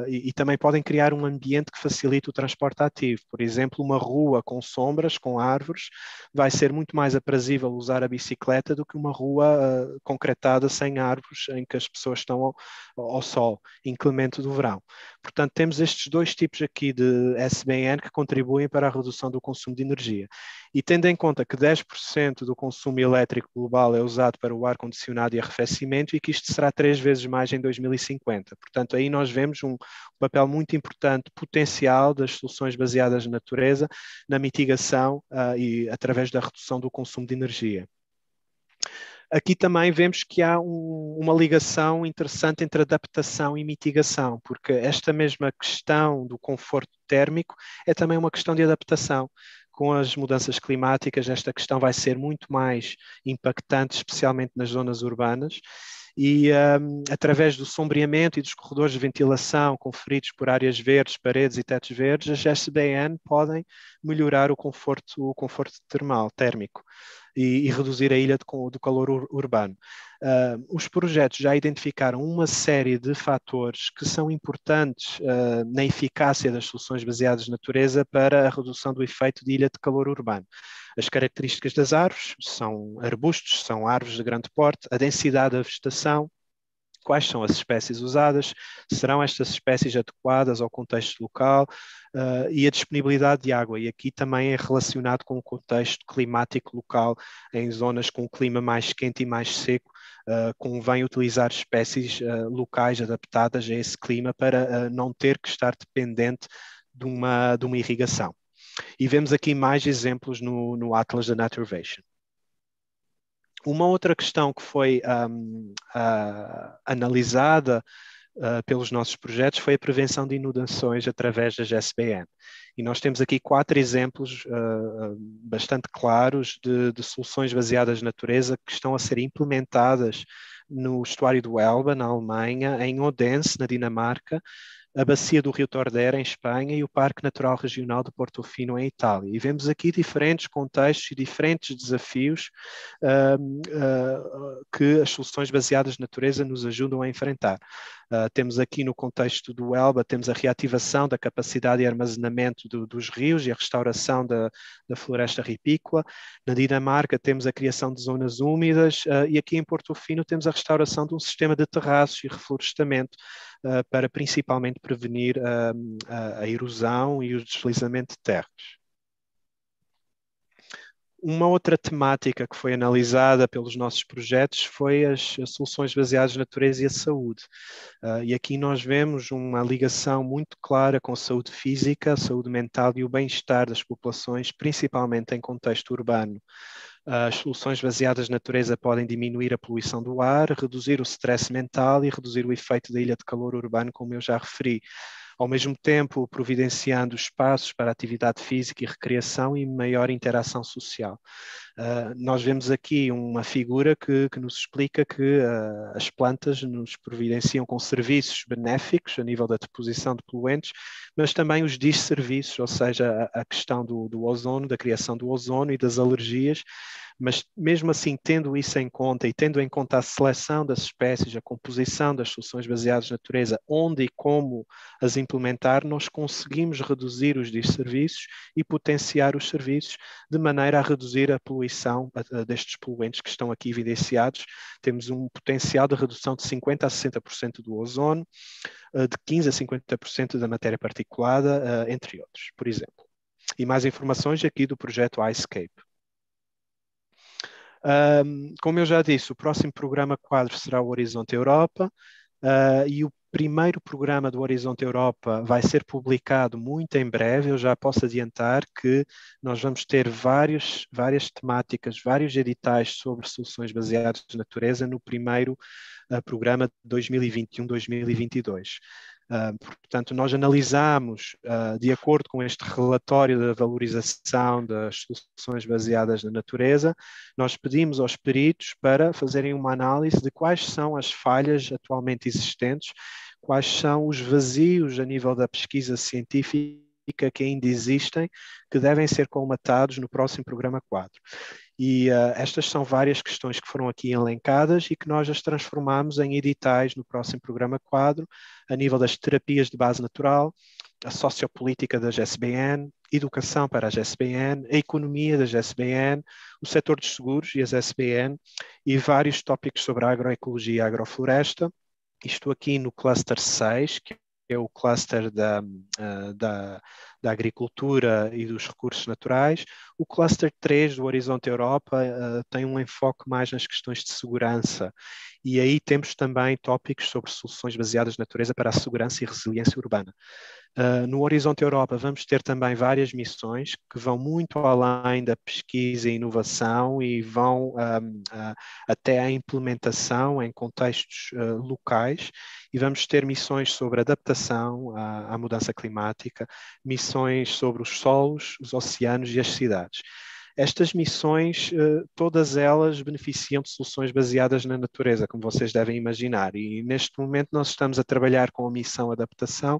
e também podem criar um ambiente que facilite o transporte ativo. Por exemplo, uma rua com sombras, com árvores, vai ser muito mais aprazível usar a bicicleta do que uma rua concretada sem árvores, em que as pessoas estão ao sol, inclemente do verão. Portanto, temos estes dois tipos aqui de SBN que contribuem para a redução do consumo de energia. E tendo em conta que 10% do consumo elétrico global é usado para o ar-condicionado e arrefecimento e que isto será 3 vezes mais em 2050. Portanto, aí nós vemos um papel muito importante, potencial das soluções baseadas na natureza, na mitigação e através da redução do consumo de energia. Aqui também vemos que há uma ligação interessante entre adaptação e mitigação, porque esta mesma questão do conforto térmico é também uma questão de adaptação. Com as mudanças climáticas, esta questão vai ser muito mais impactante, especialmente nas zonas urbanas, e através do sombreamento e dos corredores de ventilação conferidos por áreas verdes, paredes e tetos verdes, as SBN podem melhorar o conforto térmico e reduzir a ilha do calor urbano. Os projetos já identificaram uma série de fatores que são importantes na eficácia das soluções baseadas na natureza para a redução do efeito de ilha de calor urbano. As características das árvores são arbustos, são árvores de grande porte, a densidade da vegetação, quais são as espécies usadas, serão estas espécies adequadas ao contexto local e a disponibilidade de água. E aqui também é relacionado com o contexto climático local, em zonas com um clima mais quente e mais seco, convém utilizar espécies locais adaptadas a esse clima para não ter que estar dependente de uma irrigação. E vemos aqui mais exemplos no Atlas da Naturvation. Uma outra questão que foi analisada pelos nossos projetos foi a prevenção de inundações através das SBN. E nós temos aqui 4 exemplos bastante claros de soluções baseadas na natureza que estão a ser implementadas no estuário do Elba, na Alemanha, em Odense, na Dinamarca, a bacia do Rio Tordera, em Espanha, e o Parque Natural Regional de Portofino, em Itália. E vemos aqui diferentes contextos e diferentes desafios que as soluções baseadas na natureza nos ajudam a enfrentar. Temos aqui no contexto do Elba, temos a reativação da capacidade de armazenamento dos rios e a restauração da floresta ripícola. Na Dinamarca temos a criação de zonas úmidas e aqui em Portofino temos a restauração de um sistema de terraços e reflorestamento para principalmente prevenir a erosão e o deslizamento de terras. Uma outra temática que foi analisada pelos nossos projetos foi as soluções baseadas na natureza e a saúde. E aqui nós vemos uma ligação muito clara com a saúde física, a saúde mental e o bem-estar das populações, principalmente em contexto urbano. As soluções baseadas na natureza podem diminuir a poluição do ar, reduzir o stress mental e reduzir o efeito da ilha de calor urbano, como eu já referi. Ao mesmo tempo, providenciando espaços para atividade física e recreação e maior interação social. Nós vemos aqui uma figura que nos explica que as plantas nos providenciam com serviços benéficos a nível da deposição de poluentes, mas também os desserviços, ou seja, a questão do ozono, da criação do ozono e das alergias, mas mesmo assim, tendo isso em conta e tendo em conta a seleção das espécies, a composição das soluções baseadas na natureza, onde e como as implementar, nós conseguimos reduzir os desserviços e potenciar os serviços de maneira a reduzir a poluição destes poluentes que estão aqui evidenciados. Temos um potencial de redução de 50% a 60% do ozono, de 15% a 50% da matéria particulada, entre outros, por exemplo. E mais informações aqui do projeto iScape. Como eu já disse, o próximo programa quadro será o Horizonte Europa e o primeiro programa do Horizonte Europa vai ser publicado muito em breve. Eu já posso adiantar que nós vamos ter várias temáticas, vários editais sobre soluções baseadas na natureza no primeiro programa de 2021-2022. Portanto, nós analisamos, de acordo com este relatório da valorização das soluções baseadas na natureza, nós pedimos aos peritos para fazerem uma análise de quais são as falhas atualmente existentes, quais são os vazios a nível da pesquisa científica que ainda existem, que devem ser colmatados no próximo programa quadro. E estas são várias questões que foram aqui elencadas e que nós as transformamos em editais no próximo programa quadro, a nível das terapias de base natural, a sociopolítica das SBN, educação para as SBN, a economia das SBN, o setor dos seguros e as SBN, e vários tópicos sobre a agroecologia e a agrofloresta. Isto aqui no cluster 6, que é o cluster da agricultura e dos recursos naturais. O cluster 3 do Horizonte Europa tem um enfoque mais nas questões de segurança. E aí temos também tópicos sobre soluções baseadas na natureza para a segurança e resiliência urbana. No Horizonte Europa vamos ter também várias missões que vão muito além da pesquisa e inovação e vão até a implementação em contextos locais, e vamos ter missões sobre adaptação à mudança climática, missões sobre os solos, os oceanos e as cidades. Estas missões, todas elas beneficiam de soluções baseadas na natureza, como vocês devem imaginar, e neste momento nós estamos a trabalhar com a missão adaptação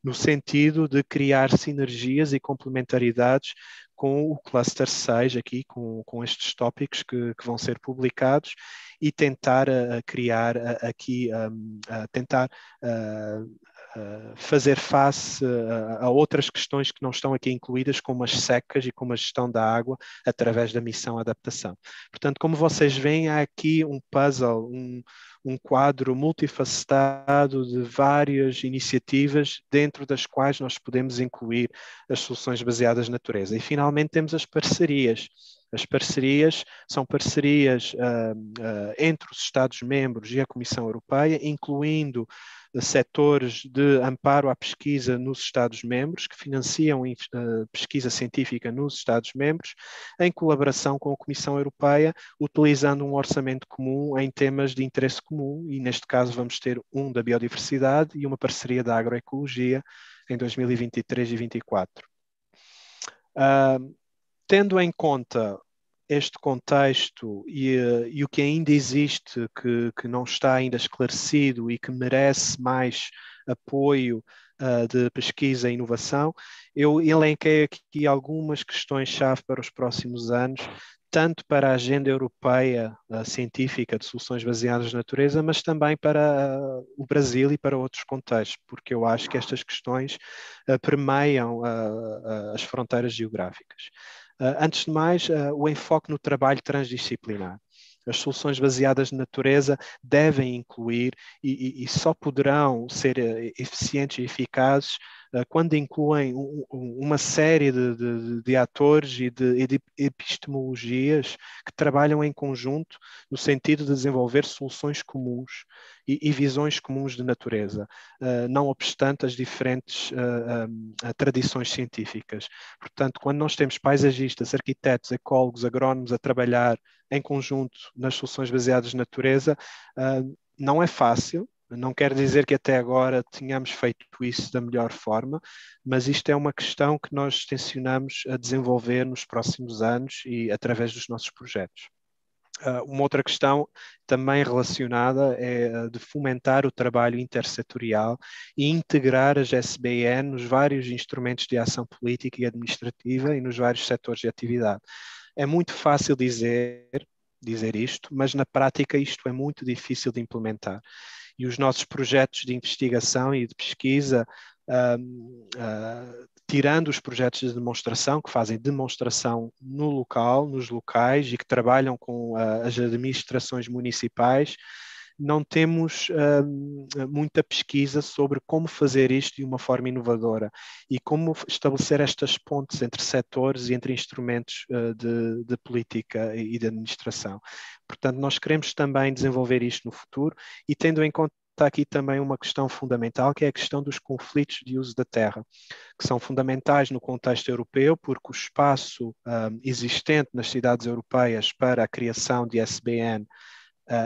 no sentido de criar sinergias e complementaridades com o cluster 6 aqui, com estes tópicos que vão ser publicados, e tentar criar aqui, tentar fazer face a outras questões que não estão aqui incluídas, como as secas e como a gestão da água, através da missão adaptação. Portanto, como vocês veem, há aqui um puzzle, um quadro multifacetado de várias iniciativas, dentro das quais nós podemos incluir as soluções baseadas na natureza. E, finalmente, temos as parcerias. As parcerias são parcerias entre os Estados-membros e a Comissão Europeia, incluindo setores de amparo à pesquisa nos Estados-membros, que financiam pesquisa científica nos Estados-membros, em colaboração com a Comissão Europeia, utilizando um orçamento comum em temas de interesse comum, e neste caso vamos ter um da biodiversidade e uma parceria da agroecologia em 2023 e 2024. Tendo em conta este contexto e o que ainda existe, que não está ainda esclarecido e que merece mais apoio de pesquisa e inovação, eu elenquei aqui algumas questões-chave para os próximos anos, tanto para a agenda europeia científica de soluções baseadas na natureza, mas também para o Brasil e para outros contextos, porque eu acho que estas questões permeiam as fronteiras geográficas. Antes de mais, o enfoque no trabalho transdisciplinar. As soluções baseadas na natureza devem incluir e só poderão ser eficientes e eficazes quando incluem uma série de atores e de epistemologias que trabalham em conjunto no sentido de desenvolver soluções comuns e visões comuns de natureza, não obstante as diferentes tradições científicas. Portanto, quando nós temos paisagistas, arquitetos, ecólogos, agrónomos a trabalhar em conjunto nas soluções baseadas na natureza, não é fácil. Não quer dizer que até agora tenhamos feito isso da melhor forma, mas isto é uma questão que nós tencionamos a desenvolver nos próximos anos e através dos nossos projetos. Uma outra questão também relacionada é de fomentar o trabalho intersetorial e integrar as SBN nos vários instrumentos de ação política e administrativa e nos vários setores de atividade. É muito fácil dizer isto, mas na prática isto é muito difícil de implementar. E os nossos projetos de investigação e de pesquisa, tirando os projetos de demonstração, que fazem demonstração no local, nos locais e que trabalham com as administrações municipais, não temos muita pesquisa sobre como fazer isto de uma forma inovadora e como estabelecer estas pontes entre setores e entre instrumentos de política e de administração. Portanto, nós queremos também desenvolver isto no futuro e tendo em conta aqui também uma questão fundamental, que é a questão dos conflitos de uso da terra, que são fundamentais no contexto europeu, porque o espaço existente nas cidades europeias para a criação de SBN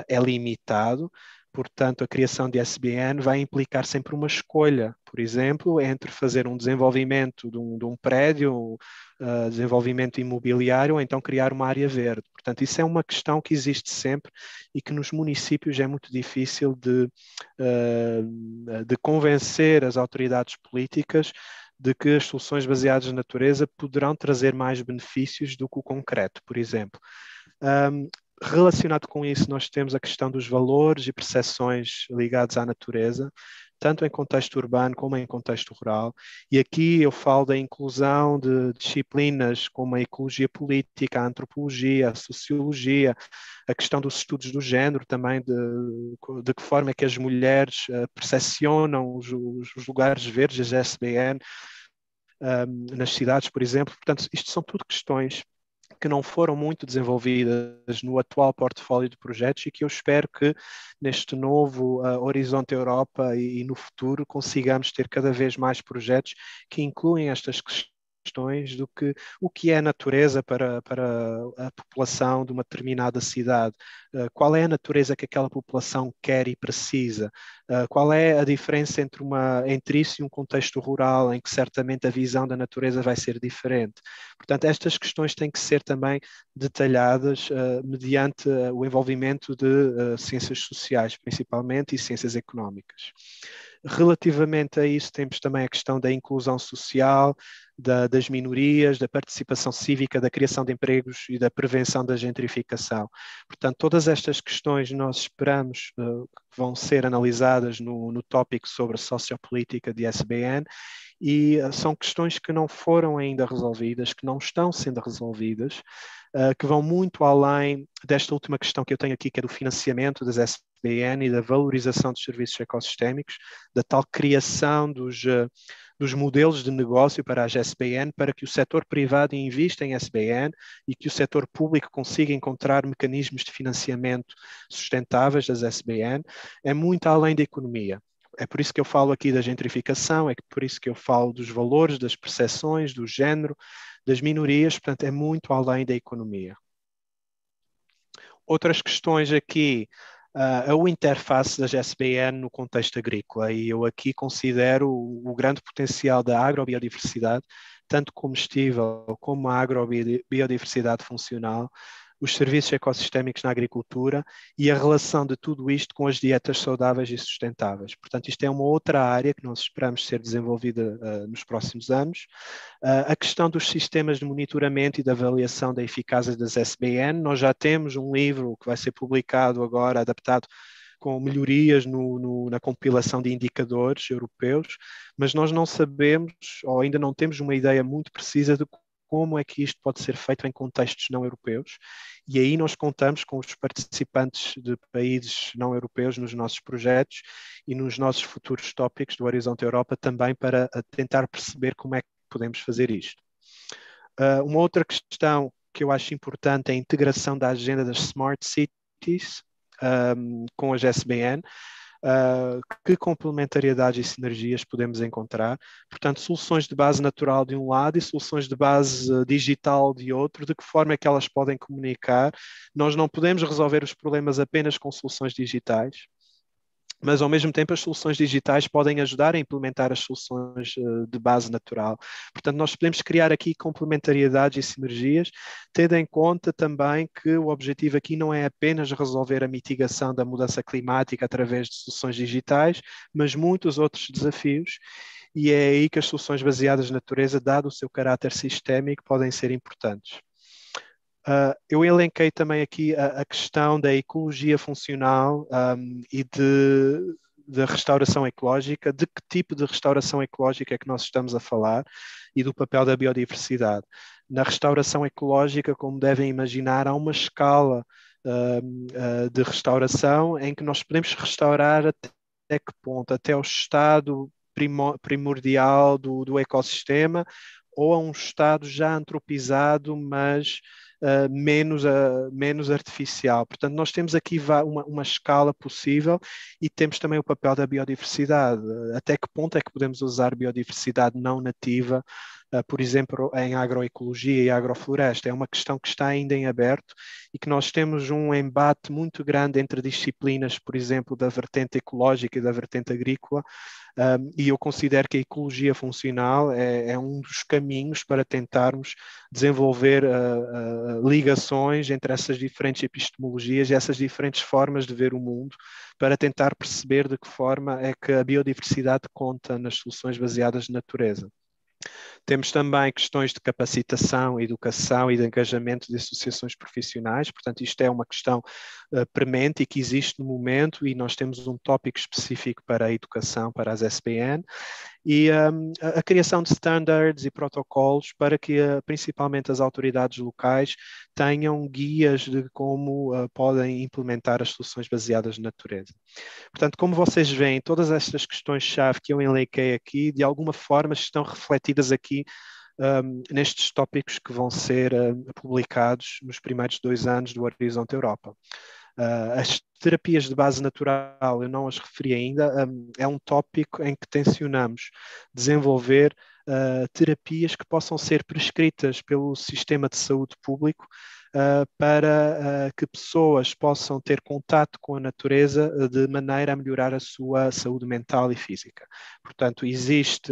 é limitado. Portanto, a criação de SBN vai implicar sempre uma escolha, por exemplo, entre fazer um desenvolvimento de um prédio, desenvolvimento imobiliário, ou então criar uma área verde. Portanto, isso é uma questão que existe sempre e que nos municípios é muito difícil de convencer as autoridades políticas de que as soluções baseadas na natureza poderão trazer mais benefícios do que o concreto, por exemplo. Relacionado com isso, nós temos a questão dos valores e percepções ligados à natureza, tanto em contexto urbano como em contexto rural. E aqui eu falo da inclusão de disciplinas como a ecologia política, a antropologia, a sociologia, a questão dos estudos do género também, de que forma é que as mulheres percepcionam os lugares verdes, as SBN, nas cidades, por exemplo. Portanto, isto são tudo questões que não foram muito desenvolvidas no atual portfólio de projetos e que eu espero que neste novo Horizonte Europa e no futuro consigamos ter cada vez mais projetos que incluem estas questões do que o que é a natureza para a população de uma determinada cidade, qual é a natureza que aquela população quer e precisa, qual é a diferença entre isso e um contexto rural em que certamente a visão da natureza vai ser diferente. Portanto, estas questões têm que ser também detalhadas mediante o envolvimento de ciências sociais, principalmente, e ciências económicas. Relativamente a isso, temos também a questão da inclusão social, das minorias, da participação cívica, da criação de empregos e da prevenção da gentrificação. Portanto, todas estas questões nós esperamos que vão ser analisadas no tópico sobre a sociopolítica de SBN, e são questões que não foram ainda resolvidas, que não estão sendo resolvidas, que vão muito além desta última questão que eu tenho aqui, que é do financiamento das SBN e da valorização dos serviços ecossistémicos, da tal criação dos modelos de negócio para as SBN, para que o setor privado invista em SBN e que o setor público consiga encontrar mecanismos de financiamento sustentáveis das SBN, é muito além da economia. É por isso que eu falo aqui da gentrificação, é por isso que eu falo dos valores, das percepções, do género, das minorias, portanto, é muito além da economia. Outras questões aqui, a interface das SBN no contexto agrícola, e eu aqui considero o grande potencial da agrobiodiversidade, tanto comestível como a agrobiodiversidade funcional, os serviços ecossistémicos na agricultura e a relação de tudo isto com as dietas saudáveis e sustentáveis. Portanto, isto é uma outra área que nós esperamos ser desenvolvida nos próximos anos. A questão dos sistemas de monitoramento e de avaliação da eficácia das SBN, nós já temos um livro que vai ser publicado agora, adaptado com melhorias na compilação de indicadores europeus, mas nós não sabemos, ou ainda não temos uma ideia muito precisa de como é que isto pode ser feito em contextos não europeus, e aí nós contamos com os participantes de países não europeus nos nossos projetos e nos nossos futuros tópicos do Horizonte Europa também para tentar perceber como é que podemos fazer isto. Uma outra questão que eu acho importante é a integração da agenda das Smart Cities com as SBN. Que complementariedade e sinergias podemos encontrar. Portanto, soluções de base natural de um lado e soluções de base digital de outro, de que forma é que elas podem comunicar. Nós não podemos resolver os problemas apenas com soluções digitais, mas ao mesmo tempo as soluções digitais podem ajudar a implementar as soluções de base natural. Portanto, nós podemos criar aqui complementariedades e sinergias, tendo em conta também que o objetivo aqui não é apenas resolver a mitigação da mudança climática através de soluções digitais, mas muitos outros desafios, e é aí que as soluções baseadas na natureza, dado o seu caráter sistémico, podem ser importantes. Eu elenquei também aqui a questão da ecologia funcional e da restauração ecológica, de que tipo de restauração ecológica é que nós estamos a falar e do papel da biodiversidade. Na restauração ecológica, como devem imaginar, há uma escala de restauração em que nós podemos restaurar até que ponto? Até ao estado primordial do ecossistema ou a um estado já antropizado, mas menos artificial. Portanto, nós temos aqui uma escala possível e temos também o papel da biodiversidade. Até que ponto é que podemos usar biodiversidade não nativa, por exemplo, em agroecologia e agrofloresta? É uma questão que está ainda em aberto e que nós temos um embate muito grande entre disciplinas, por exemplo, da vertente ecológica e da vertente agrícola, e eu considero que a ecologia funcional é um dos caminhos para tentarmos desenvolver ligações entre essas diferentes epistemologias e essas diferentes formas de ver o mundo, para tentar perceber de que forma é que a biodiversidade conta nas soluções baseadas na natureza. Temos também questões de capacitação, educação e de engajamento de associações profissionais, portanto isto é uma questão premente e que existe no momento, e nós temos um tópico específico para a educação, para as SPN, e a criação de standards e protocolos para que principalmente as autoridades locais tenham guias de como podem implementar as soluções baseadas na natureza. Portanto, como vocês veem, todas estas questões-chave que eu enleiquei aqui, de alguma forma estão refletidas aqui nestes tópicos que vão ser publicados nos primeiros 2 anos do Horizonte Europa. As terapias de base natural, eu não as referi ainda, é um tópico em que tencionamos desenvolver terapias que possam ser prescritas pelo sistema de saúde público para que pessoas possam ter contato com a natureza de maneira a melhorar a sua saúde mental e física. Portanto, existe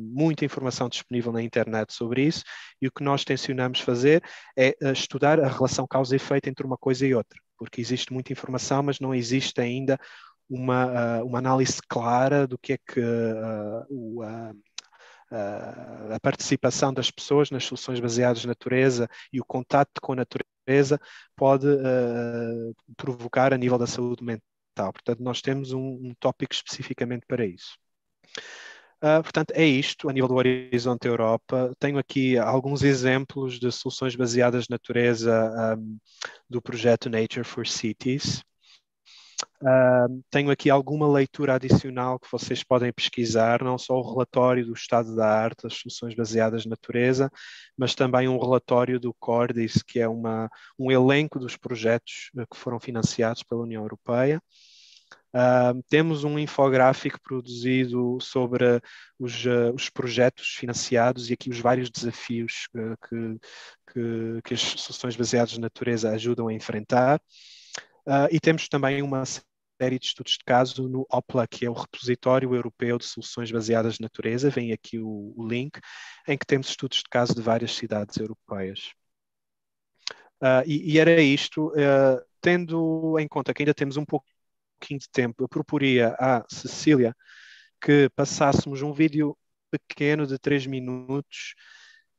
muita informação disponível na internet sobre isso, e o que nós tencionamos fazer é estudar a relação causa e efeito entre uma coisa e outra, porque existe muita informação, mas não existe ainda uma análise clara do que é que a participação das pessoas nas soluções baseadas na natureza e o contato com a natureza pode provocar a nível da saúde mental. Portanto, nós temos um tópico especificamente para isso. Portanto, é isto a nível do Horizonte Europa. Tenho aqui alguns exemplos de soluções baseadas na natureza do projeto Nature for Cities. Tenho aqui alguma leitura adicional que vocês podem pesquisar, não só o relatório do estado da arte, das soluções baseadas na natureza, mas também um relatório do CORDIS, que é um elenco dos projetos que foram financiados pela União Europeia. Temos um infográfico produzido sobre os projetos financiados e aqui os vários desafios que as soluções baseadas na natureza ajudam a enfrentar. E temos também uma série de estudos de caso no OPLA, que é o Repositório Europeu de Soluções Baseadas na Natureza. Vem aqui o link, em que temos estudos de caso de várias cidades europeias. E era isto, tendo em conta que ainda temos um pouquinho de tempo, eu proporia à Cecília que passássemos um vídeo pequeno de 3 minutos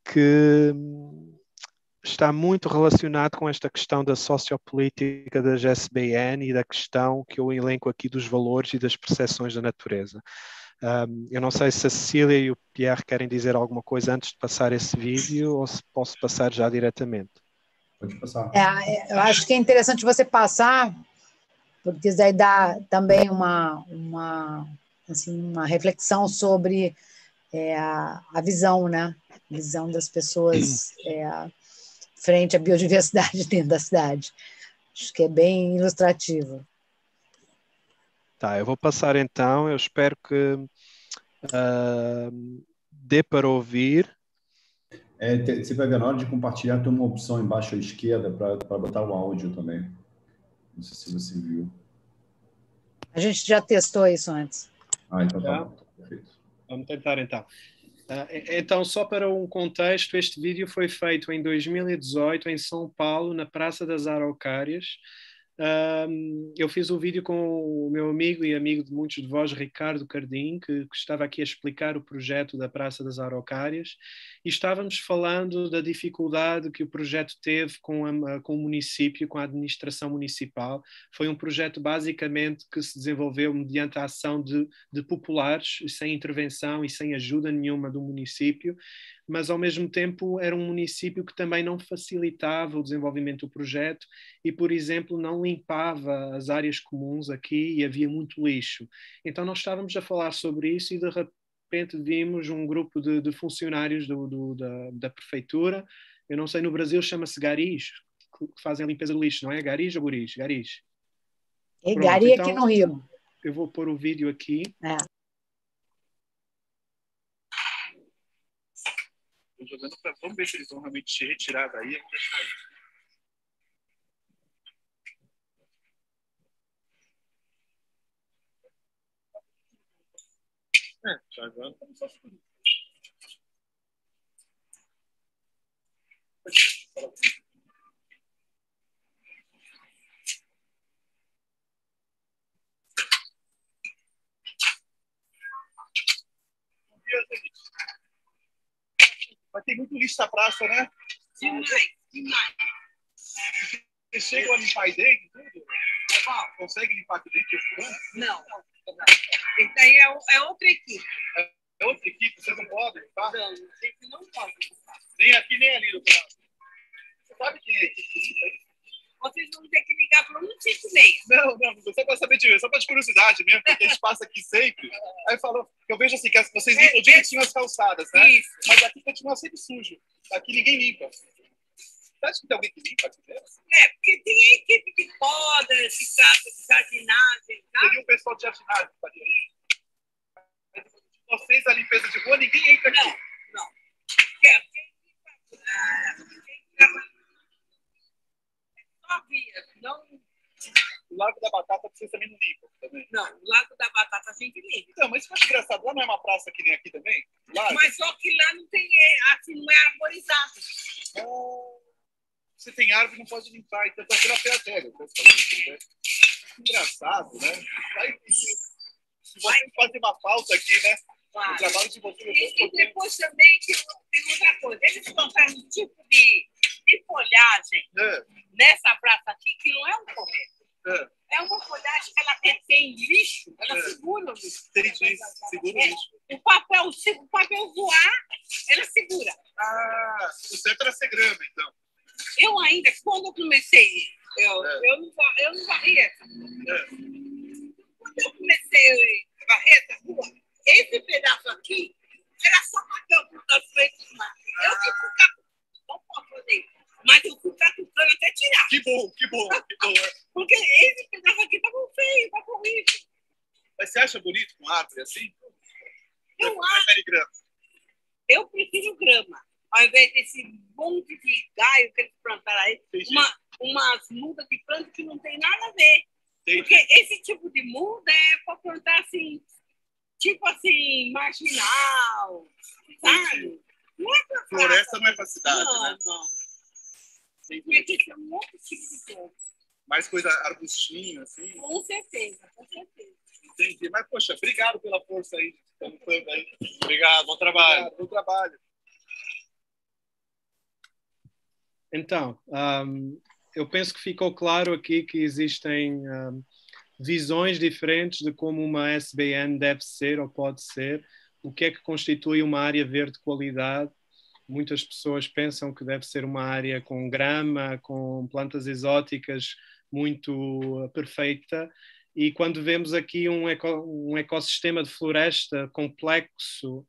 que está muito relacionado com esta questão da sociopolítica das SBN e da questão que eu elenco aqui dos valores e das percepções da natureza. Eu não sei se a Cecília e o Pierre querem dizer alguma coisa antes de passar esse vídeo ou se posso passar já diretamente. Pode passar. Eu acho que é interessante você passar, porque isso daí dá também assim, uma reflexão sobre a visão, né? A visão das pessoas frente à biodiversidade dentro da cidade. Acho que é bem ilustrativo. Tá, eu vou passar então, eu espero que dê para ouvir. Você vai ver, na hora de compartilhar, tem uma opção embaixo à esquerda para botar o áudio também. Não sei se você viu. A gente já testou isso antes. Então tá bom. Perfeito. Vamos tentar então. Então, só para um contexto, este vídeo foi feito em 2018 em São Paulo, na Praça das Araucárias. Eu fiz o vídeo com o meu amigo e amigo de muitos de vós, Ricardo Cardim, que estava aqui a explicar o projeto da Praça das Araucárias, e estávamos falando da dificuldade que o projeto teve com o município, com a administração municipal. Foi um projeto basicamente que se desenvolveu mediante a ação de populares, sem intervenção e sem ajuda nenhuma do município, mas ao mesmo tempo era um município que também não facilitava o desenvolvimento do projeto e, por exemplo, não limpava as áreas comuns aqui e havia muito lixo. Então nós estávamos a falar sobre isso e de repente vimos um grupo de funcionários da prefeitura, eu não sei, no Brasil chama-se garis, que fazem a limpeza do lixo, não é? Garis ou guris? Garis. E gari então, aqui no Rio. Eu vou pôr o vídeo aqui. Jogando para, vamos ver se eles vão realmente se retirar daí. Já agora vamos só Mas tem muito lixo na praça, né? Demais, demais. Vocês chegam a limpar aí dentro, tudo? Consegue limpar aqui dentro? Não. Isso daí é outra equipe. É outra equipe, vocês não podem limpar? Não, a gente não pode limpar. Nem aqui, nem ali, doutor. Você sabe quem é a equipe que limpa aí? Vocês vão ter que ligar para 156. Não, só para saber só para de curiosidade mesmo, porque a gente passa aqui sempre. Aí falou, eu vejo assim, que vocês limpam direitinho as calçadas, né? Isso. Mas aqui continua sempre sujo. Aqui ninguém limpa. Você acha que tem alguém que limpa aqui mesmo? Porque tem a equipe de poda, de casa, de jardinagem, tá? Seria o pessoal de jardinagem que faria isso. Mas vocês, a limpeza de rua, ninguém entra aqui. Não. Quem trabalha só via, não. O Lago da Batata vocês também não limpam? Também. Não, o Lago da Batata a gente limpa. Então, mas isso eu acho engraçado. Lá não é uma praça que nem aqui também? Lago? Mas só que lá não tem, assim, não é arborizado. Você tem árvore, não pode limpar, então tá pela pé. Engraçado, né? Vai entender. Se vocês fazem uma falta aqui, né? Claro. O trabalho de vocês E depois também tem outra coisa. Eles colocaram um tipo de folhagem nessa praça aqui que não é um correto. É uma folhagem que ela retém lixo, ela segura o lixo. Entendi, segura o lixo. O papel voar, ela segura. Ah, o certo era ser grama, então. Eu ainda, quando eu comecei, eu não varria. Quando eu comecei a varrer essa rua, esse pedaço aqui era só papel por das frentes do mar. Eu que fui catucando, não posso fazer, mas eu fui catucando até tirar. Que bom. Porque esse pedaço aqui estava feio, estava horrível. Mas você acha bonito com árvore assim? Eu prefere grama? Eu prefiro grama. Ao invés desse monte de galho que eles plantaram aí, umas mudas de planta que não tem nada a ver. Entendi. Porque esse tipo de muda é para plantar assim, tipo assim, marginal, sabe? Não é para floresta, não é para cidade, não, né? Não. Entendi. Tinha que ser um outro tipo de planta. Mais coisa arbustinho, assim? Com certeza. Entendi. Mas, poxa, obrigado pela força aí. Obrigado, bom trabalho. Bom trabalho. Então, eu penso que ficou claro aqui que existem visões diferentes de como uma SBN deve ser ou pode ser, o que é que constitui uma área verde de qualidade. Muitas pessoas pensam que deve ser uma área com grama, com plantas exóticas muito perfeita, e quando vemos aqui um ecossistema de floresta complexo,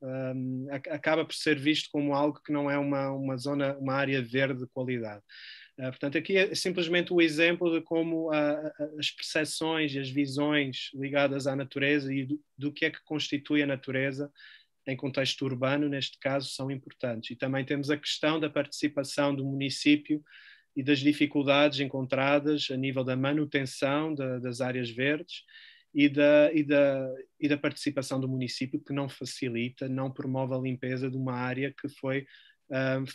acaba por ser visto como algo que não é uma área verde de qualidade. Portanto, aqui é simplesmente o exemplo de como as percepções e as visões ligadas à natureza e do que é que constitui a natureza em contexto urbano, neste caso, são importantes. E também temos a questão da participação do município e das dificuldades encontradas a nível da manutenção das áreas verdes e da participação do município, que não facilita, não promove a limpeza de uma área que foi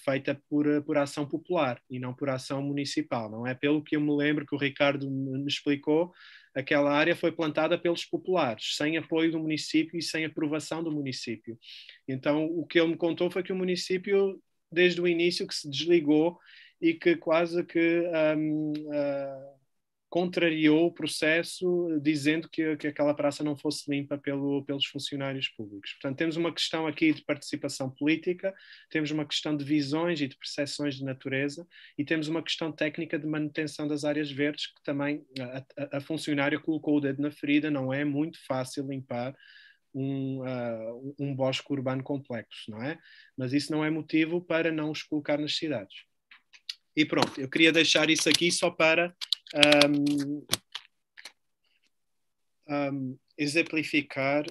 feita por ação popular e não por ação municipal. Não é? Pelo que eu me lembro que o Ricardo me explicou, aquela área foi plantada pelos populares, sem apoio do município e sem aprovação do município. Então, o que ele me contou foi que o município, desde o início, que se desligou e que quase que contrariou o processo, dizendo que aquela praça não fosse limpa pelos funcionários públicos. Portanto, temos uma questão aqui de participação política, temos uma questão de visões e de percepções de natureza, e temos uma questão técnica de manutenção das áreas verdes, que também a funcionária colocou o dedo na ferida. Não é muito fácil limpar um bosque urbano complexo, não é? Mas isso não é motivo para não os colocar nas cidades. E pronto, eu queria deixar isso aqui só para exemplificar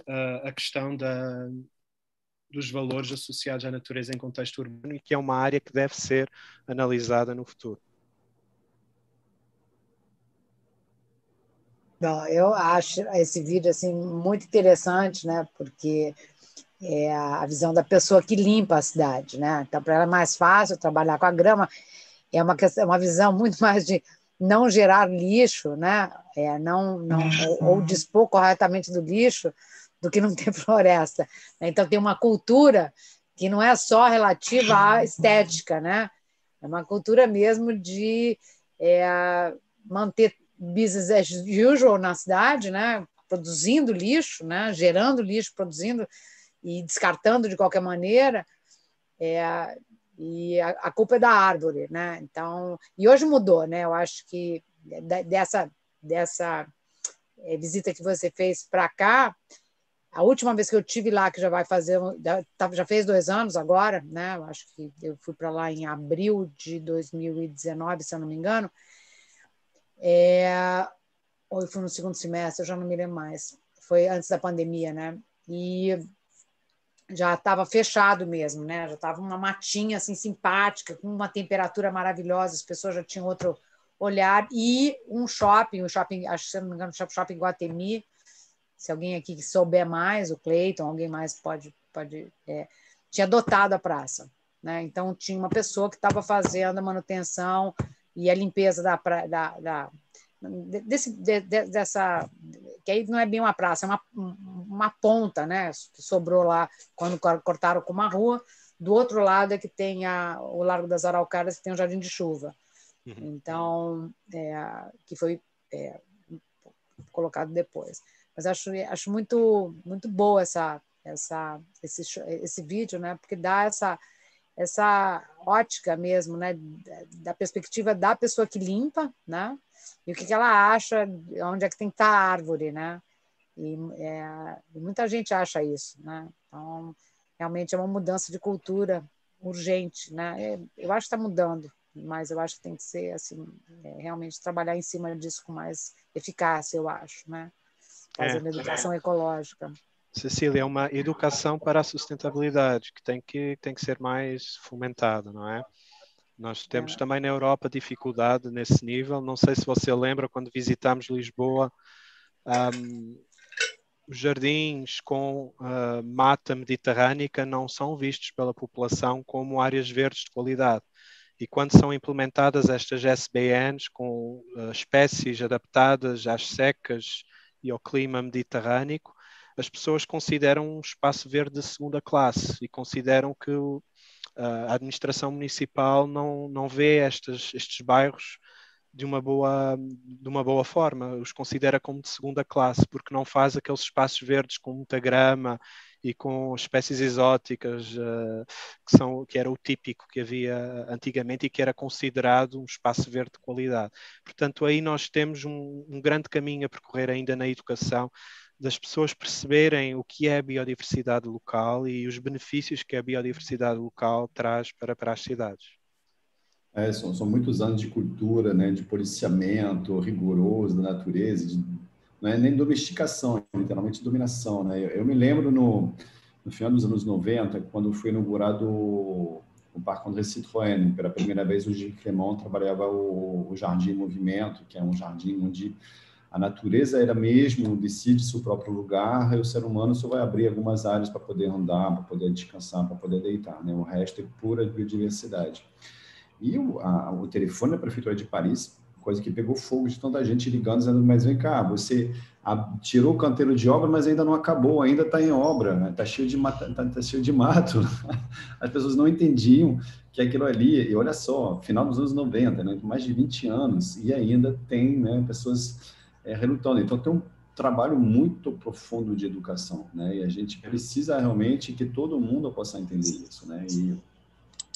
a questão dos valores associados à natureza em contexto urbano, e que é uma área que deve ser analisada no futuro. Bom, eu acho esse vídeo assim, muito interessante, né? Porque é a visão da pessoa que limpa a cidade, né? Então, para ela é mais fácil trabalhar com a grama. É uma visão muito mais de não gerar lixo, né? Ou dispor corretamente do lixo, do que não ter floresta. Então, tem uma cultura que não é só relativa à estética, né? É uma cultura mesmo de manter business as usual na cidade, né? Produzindo lixo, né? Gerando lixo, produzindo e descartando de qualquer maneira. E a culpa é da árvore, né? Então, e hoje mudou, né? Eu acho que dessa visita que você fez para cá, a última vez que eu tive lá, que já vai fazer, já fez 2 anos agora, né? Eu acho que eu fui para lá em abril de 2019, se eu não me engano, ou eu fui no segundo semestre, eu já não me lembro mais. Foi antes da pandemia, né? E já estava fechado mesmo, né? Já estava uma matinha assim simpática, com uma temperatura maravilhosa, as pessoas já tinham outro olhar, e um shopping, acho que, se não me engano, shopping Guatemi. Se alguém aqui que souber mais, o Cleiton, alguém mais pode tinha dotado a praça, né? Então tinha uma pessoa que estava fazendo a manutenção e a limpeza dessa, que aí não é bem uma praça, é uma ponta, né? Que sobrou lá quando cortaram com uma rua. Do outro lado é que tem o Largo das Araucárias, que tem o Jardim de Chuva. Então, que foi colocado depois. Mas acho muito, muito boa esse vídeo, né? Porque dá essa ótica mesmo, né? Da perspectiva da pessoa que limpa, né? E o que ela acha, onde é que tem que estar a árvore, né? E muita gente acha isso, né? Então, realmente é uma mudança de cultura urgente, né? Eu acho que está mudando, mas eu acho que tem que ser assim, realmente trabalhar em cima disso com mais eficácia, eu acho, né? Fazendo educação ecológica. Cecília, é uma educação para a sustentabilidade que tem que ser mais fomentada, não é? Nós temos também na Europa dificuldade nesse nível. Não sei se você lembra, quando visitámos Lisboa, os jardins com mata mediterrânica não são vistos pela população como áreas verdes de qualidade. E quando são implementadas estas SBNs com espécies adaptadas às secas e ao clima mediterrâneo, as pessoas consideram um espaço verde de segunda classe e consideram que a administração municipal não vê estes bairros de uma boa forma, os considera como de segunda classe, porque não faz aqueles espaços verdes com muita grama e com espécies exóticas, que era o típico que havia antigamente e que era considerado um espaço verde de qualidade. Portanto, aí nós temos um grande caminho a percorrer ainda na educação, das pessoas perceberem o que é a biodiversidade local e os benefícios que a biodiversidade local traz para as cidades. São muitos anos de cultura, né, de policiamento rigoroso da natureza, não é nem domesticação, literalmente dominação, né? Eu me lembro no final dos anos 90, quando foi inaugurado o Parque André Citroën, pela primeira vez o Gilles Clément trabalhava o Jardim Movimento, que é um jardim onde a natureza era mesmo, decide seu próprio lugar, e o ser humano só vai abrir algumas áreas para poder andar, para poder descansar, para poder deitar, né? O resto é pura biodiversidade. E o telefone da Prefeitura de Paris, coisa que pegou fogo de tanta gente ligando, dizendo, mas vem cá, você tirou o canteiro de obra, mas ainda não acabou, ainda está em obra, né? Está cheio de mato. As pessoas não entendiam que aquilo ali, e olha só, final dos anos 90, né? Mais de 20 anos, e ainda tem, né, pessoas relutando. Então, tem um trabalho muito profundo de educação, né? E a gente precisa realmente que todo mundo possa entender isso, né? E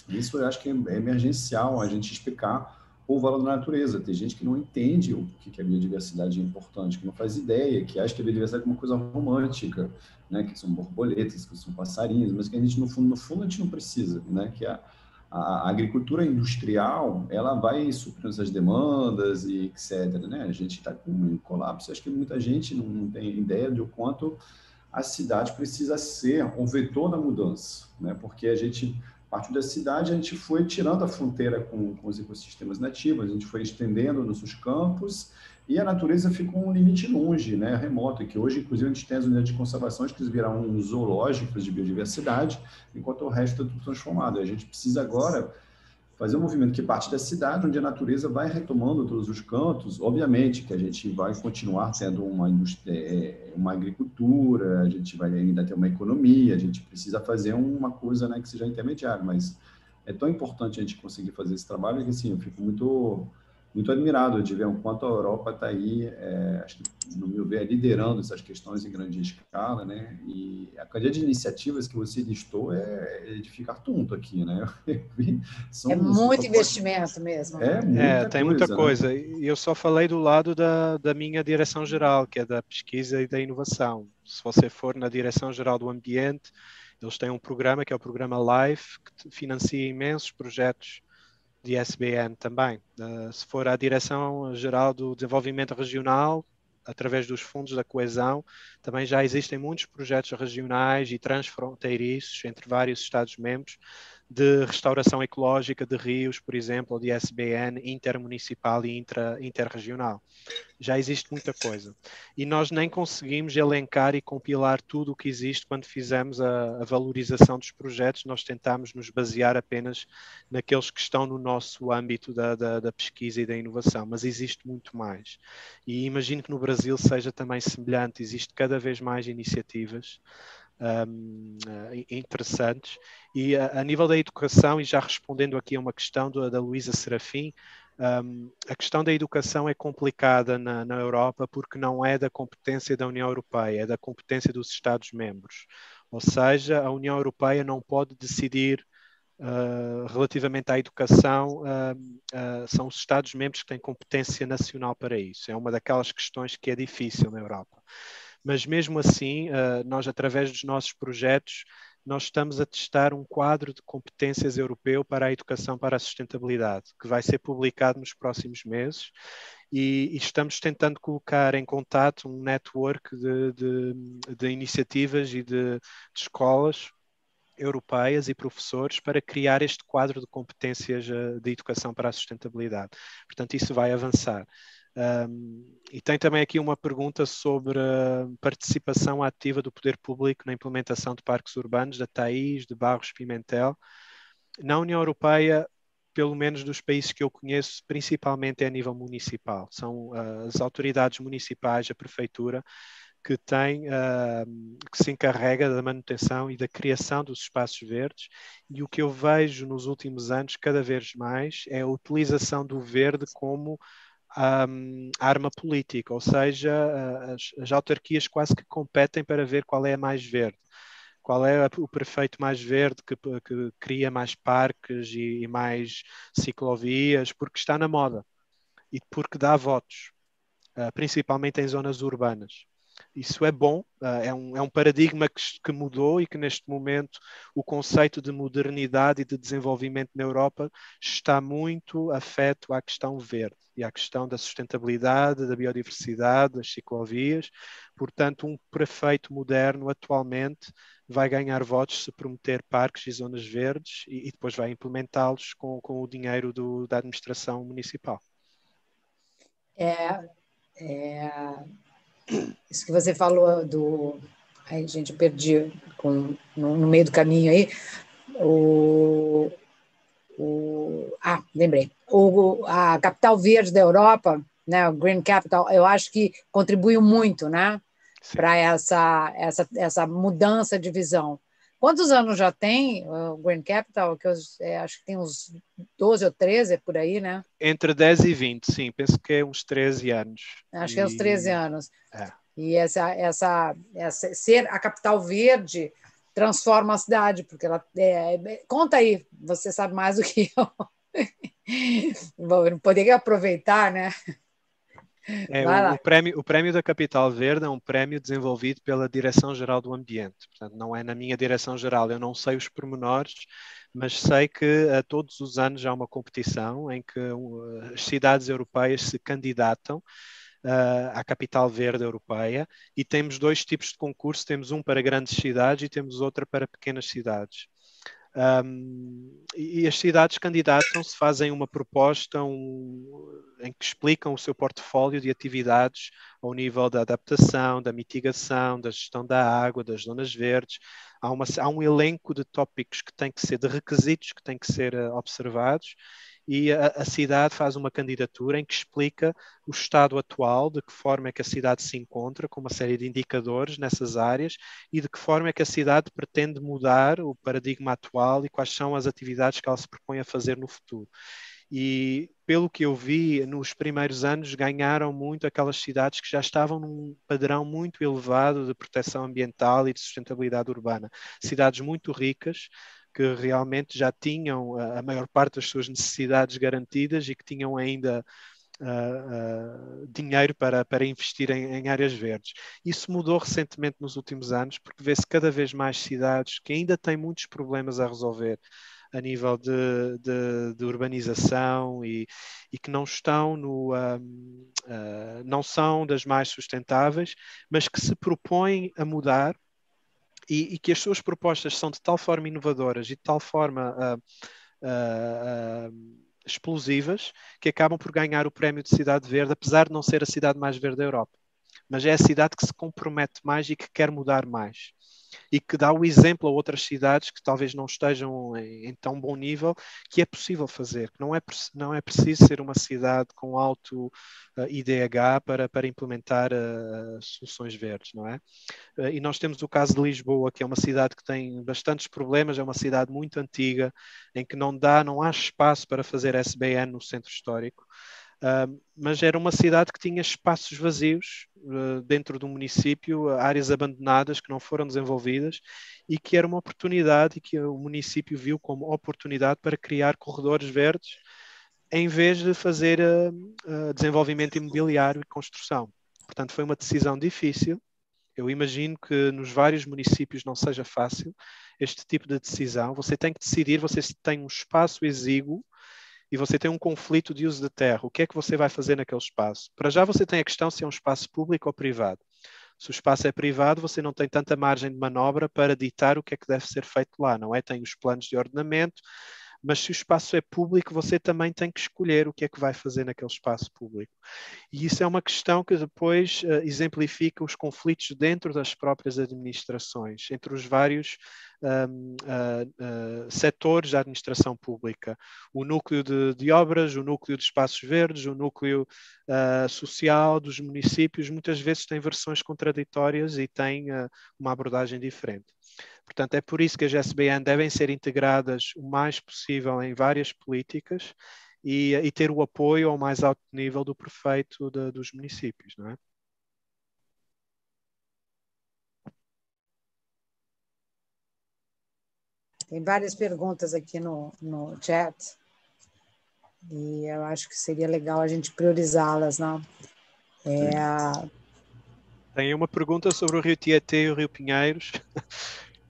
isso eu acho que é emergencial a gente explicar o valor da natureza. Tem gente que não entende o que a biodiversidade é importante, que não faz ideia, que acha que a biodiversidade é uma coisa romântica, né? Que são borboletas, que são passarinhos, mas que a gente, no fundo a gente não precisa, né? Que a agricultura industrial, ela vai suprindo essas demandas e etc, né? A gente está com um colapso, acho que muita gente não tem ideia de o quanto a cidade precisa ser um vetor da mudança, né? Porque a gente... A partir da cidade, a gente foi tirando a fronteira com os ecossistemas nativos, a gente foi estendendo nossos campos e a natureza ficou um limite longe, né, remoto, que hoje, inclusive, a gente tem as unidades de conservação que viraram zoológicos de biodiversidade, enquanto o resto é tudo transformado. A gente precisa agora fazer um movimento que parte da cidade, onde a natureza vai retomando todos os cantos. Obviamente que a gente vai continuar tendo uma indústria, uma agricultura, a gente vai ainda ter uma economia, a gente precisa fazer uma coisa, né, que seja intermediária, mas é tão importante a gente conseguir fazer esse trabalho que, assim, eu fico muito admirado de ver o quanto a Europa está aí, acho que, no meu ver, liderando essas questões em grande escala, né? E a quantidade de iniciativas que você listou é de ficar tonto aqui, né? É muito investimento mesmo. É muita tem coisa, muita coisa. né? E eu só falei do lado da minha direção-geral, que é da pesquisa e da inovação. Se você for na direção-geral do ambiente, eles têm um programa que é o programa LIFE, que financia imensos projetos de SBN também. Se for à Direção-Geral do Desenvolvimento Regional, através dos fundos da coesão, também já existem muitos projetos regionais e transfronteiriços entre vários Estados-membros de restauração ecológica de rios, por exemplo, ou de SBN intermunicipal e interregional. Já existe muita coisa. E nós nem conseguimos elencar e compilar tudo o que existe quando fizemos a valorização dos projetos. Nós tentámos nos basear apenas naqueles que estão no nosso âmbito da pesquisa e da inovação, mas existe muito mais. E imagino que no Brasil seja também semelhante, existe cada vez mais iniciativas interessantes. E a nível da educação, e já respondendo aqui a uma questão da Luísa Serafim, a questão da educação é complicada na Europa porque não é da competência da União Europeia, é da competência dos Estados-membros. Ou seja, a União Europeia não pode decidir relativamente à educação, são os Estados-membros que têm competência nacional para isso. É uma daquelas questões que é difícil na Europa. Mas mesmo assim, nós, através dos nossos projetos, nós estamos a testar um quadro de competências europeu para a educação para a sustentabilidade, que vai ser publicado nos próximos meses, e estamos tentando colocar em contato um network de iniciativas e de escolas europeias e professores para criar este quadro de competências de educação para a sustentabilidade. Portanto, isso vai avançar. E tem também aqui uma pergunta sobre a participação ativa do poder público na implementação de parques urbanos, da Thaís, de Barros Pimentel. Na União Europeia, pelo menos dos países que eu conheço, principalmente é a nível municipal. São as autoridades municipais, a prefeitura, que se encarrega da manutenção e da criação dos espaços verdes, e o que eu vejo nos últimos anos, cada vez mais, é a utilização do verde como arma política, ou seja, as autarquias quase que competem para ver qual é a mais verde. Qual é o prefeito mais verde que cria mais parques e mais ciclovias, porque está na moda e porque dá votos, principalmente em zonas urbanas. Isso é bom, é um paradigma que mudou e que neste momento o conceito de modernidade e de desenvolvimento na Europa está muito afeto à questão verde e à questão da sustentabilidade, da biodiversidade, das ciclovias. Portanto, um prefeito moderno atualmente vai ganhar votos se prometer parques e zonas verdes e depois vai implementá-los com o dinheiro da administração municipal. Isso que você falou Ai, gente, eu perdi no meio do caminho aí. Lembrei. A capital verde da Europa, né, o Green Capital, eu acho que contribuiu muito, né, para essa mudança de visão. Quantos anos já tem o Green Capital? Que acho que tem uns 12 ou 13 por aí, né? Entre 10 e 20, sim. Penso que é uns 13 anos. Acho que é uns 13 anos. E ser a capital verde transforma a cidade, porque ela... conta aí, você sabe mais do que eu. Não poderia aproveitar, né? O prémio da Capital Verde é um prémio desenvolvido pela Direção-Geral do Ambiente. Portanto, não é na minha Direção-Geral, eu não sei os pormenores, mas sei que todos os anos há uma competição em que as cidades europeias se candidatam à Capital Verde Europeia, e temos dois tipos de concurso, temos um para grandes cidades e temos outro para pequenas cidades. E as cidades candidatam-se, fazem uma proposta em que explicam o seu portfólio de atividades ao nível da adaptação, da mitigação, da gestão da água, das zonas verdes. Há um elenco de tópicos que tem que ser, de requisitos que têm que ser observados, e a cidade faz uma candidatura em que explica o estado atual, de que forma é que a cidade se encontra, com uma série de indicadores nessas áreas, e de que forma é que a cidade pretende mudar o paradigma atual e quais são as atividades que ela se propõe a fazer no futuro. E, pelo que eu vi, nos primeiros anos ganharam muito aquelas cidades que já estavam num padrão muito elevado de proteção ambiental e de sustentabilidade urbana. Cidades muito ricas, que realmente já tinham a maior parte das suas necessidades garantidas e que tinham ainda dinheiro para investir em áreas verdes. Isso mudou recentemente nos últimos anos, porque vê-se cada vez mais cidades que ainda têm muitos problemas a resolver a nível de urbanização e que não estão não são das mais sustentáveis, mas que se propõem a mudar, e que as suas propostas são de tal forma inovadoras e de tal forma explosivas, que acabam por ganhar o prémio de cidade verde, apesar de não ser a cidade mais verde da Europa. Mas é a cidade que se compromete mais e que quer mudar mais. E que dá o exemplo a outras cidades que talvez não estejam em tão bom nível, que é possível fazer, que não é preciso ser uma cidade com alto IDH para implementar soluções verdes, não é? E nós temos o caso de Lisboa, que é uma cidade que tem bastantes problemas, é uma cidade muito antiga, em que não há espaço para fazer SBN no centro histórico. Mas era uma cidade que tinha espaços vazios dentro do município, áreas abandonadas que não foram desenvolvidas, e que era uma oportunidade, e que o município viu como oportunidade para criar corredores verdes, em vez de fazer desenvolvimento imobiliário e construção. Portanto, foi uma decisão difícil. Eu imagino que nos vários municípios não seja fácil este tipo de decisão. Você tem que decidir, você tem um espaço exíguo e você tem um conflito de uso de terra. O que é que você vai fazer naquele espaço? Para já você tem a questão se é um espaço público ou privado. Se o espaço é privado, você não tem tanta margem de manobra para ditar o que é que deve ser feito lá, não é? Tem os planos de ordenamento, mas se o espaço é público, você também tem que escolher o que é que vai fazer naquele espaço público. E isso é uma questão que depois exemplifica os conflitos dentro das próprias administrações, entre os vários setores da administração pública. O núcleo de obras, o núcleo de espaços verdes, o núcleo social dos municípios, muitas vezes tem versões contraditórias e tem uma abordagem diferente. Portanto, é por isso que as SBN devem ser integradas o mais possível em várias políticas e ter o apoio ao mais alto nível do prefeito dos municípios, não é? Tem várias perguntas aqui no chat e eu acho que seria legal a gente priorizá-las, não? Tem uma pergunta sobre o Rio Tietê e o Rio Pinheiros.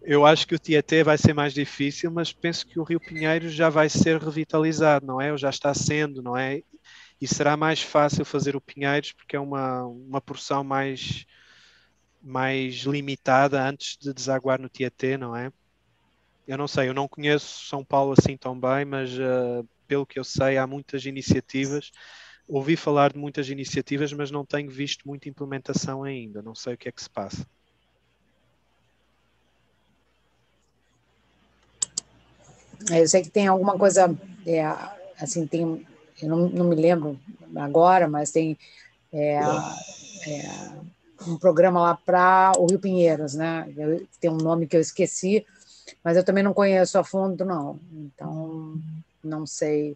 Eu acho que o Tietê vai ser mais difícil, mas penso que o Rio Pinheiros já vai ser revitalizado, não é? Ou já está sendo, não é? E será mais fácil fazer o Pinheiros porque é uma porção mais limitada antes de desaguar no Tietê, não é? Eu não sei, eu não conheço São Paulo assim tão bem, mas pelo que eu sei há muitas iniciativas. Ouvi falar de muitas iniciativas, mas não tenho visto muita implementação ainda. Não sei o que é que se passa. Eu sei que tem alguma coisa, assim, tem, eu não me lembro agora, mas tem um programa lá para o Rio Pinheiros, né? Tem um nome que eu esqueci, mas eu também não conheço a fundo, não. Então, não sei.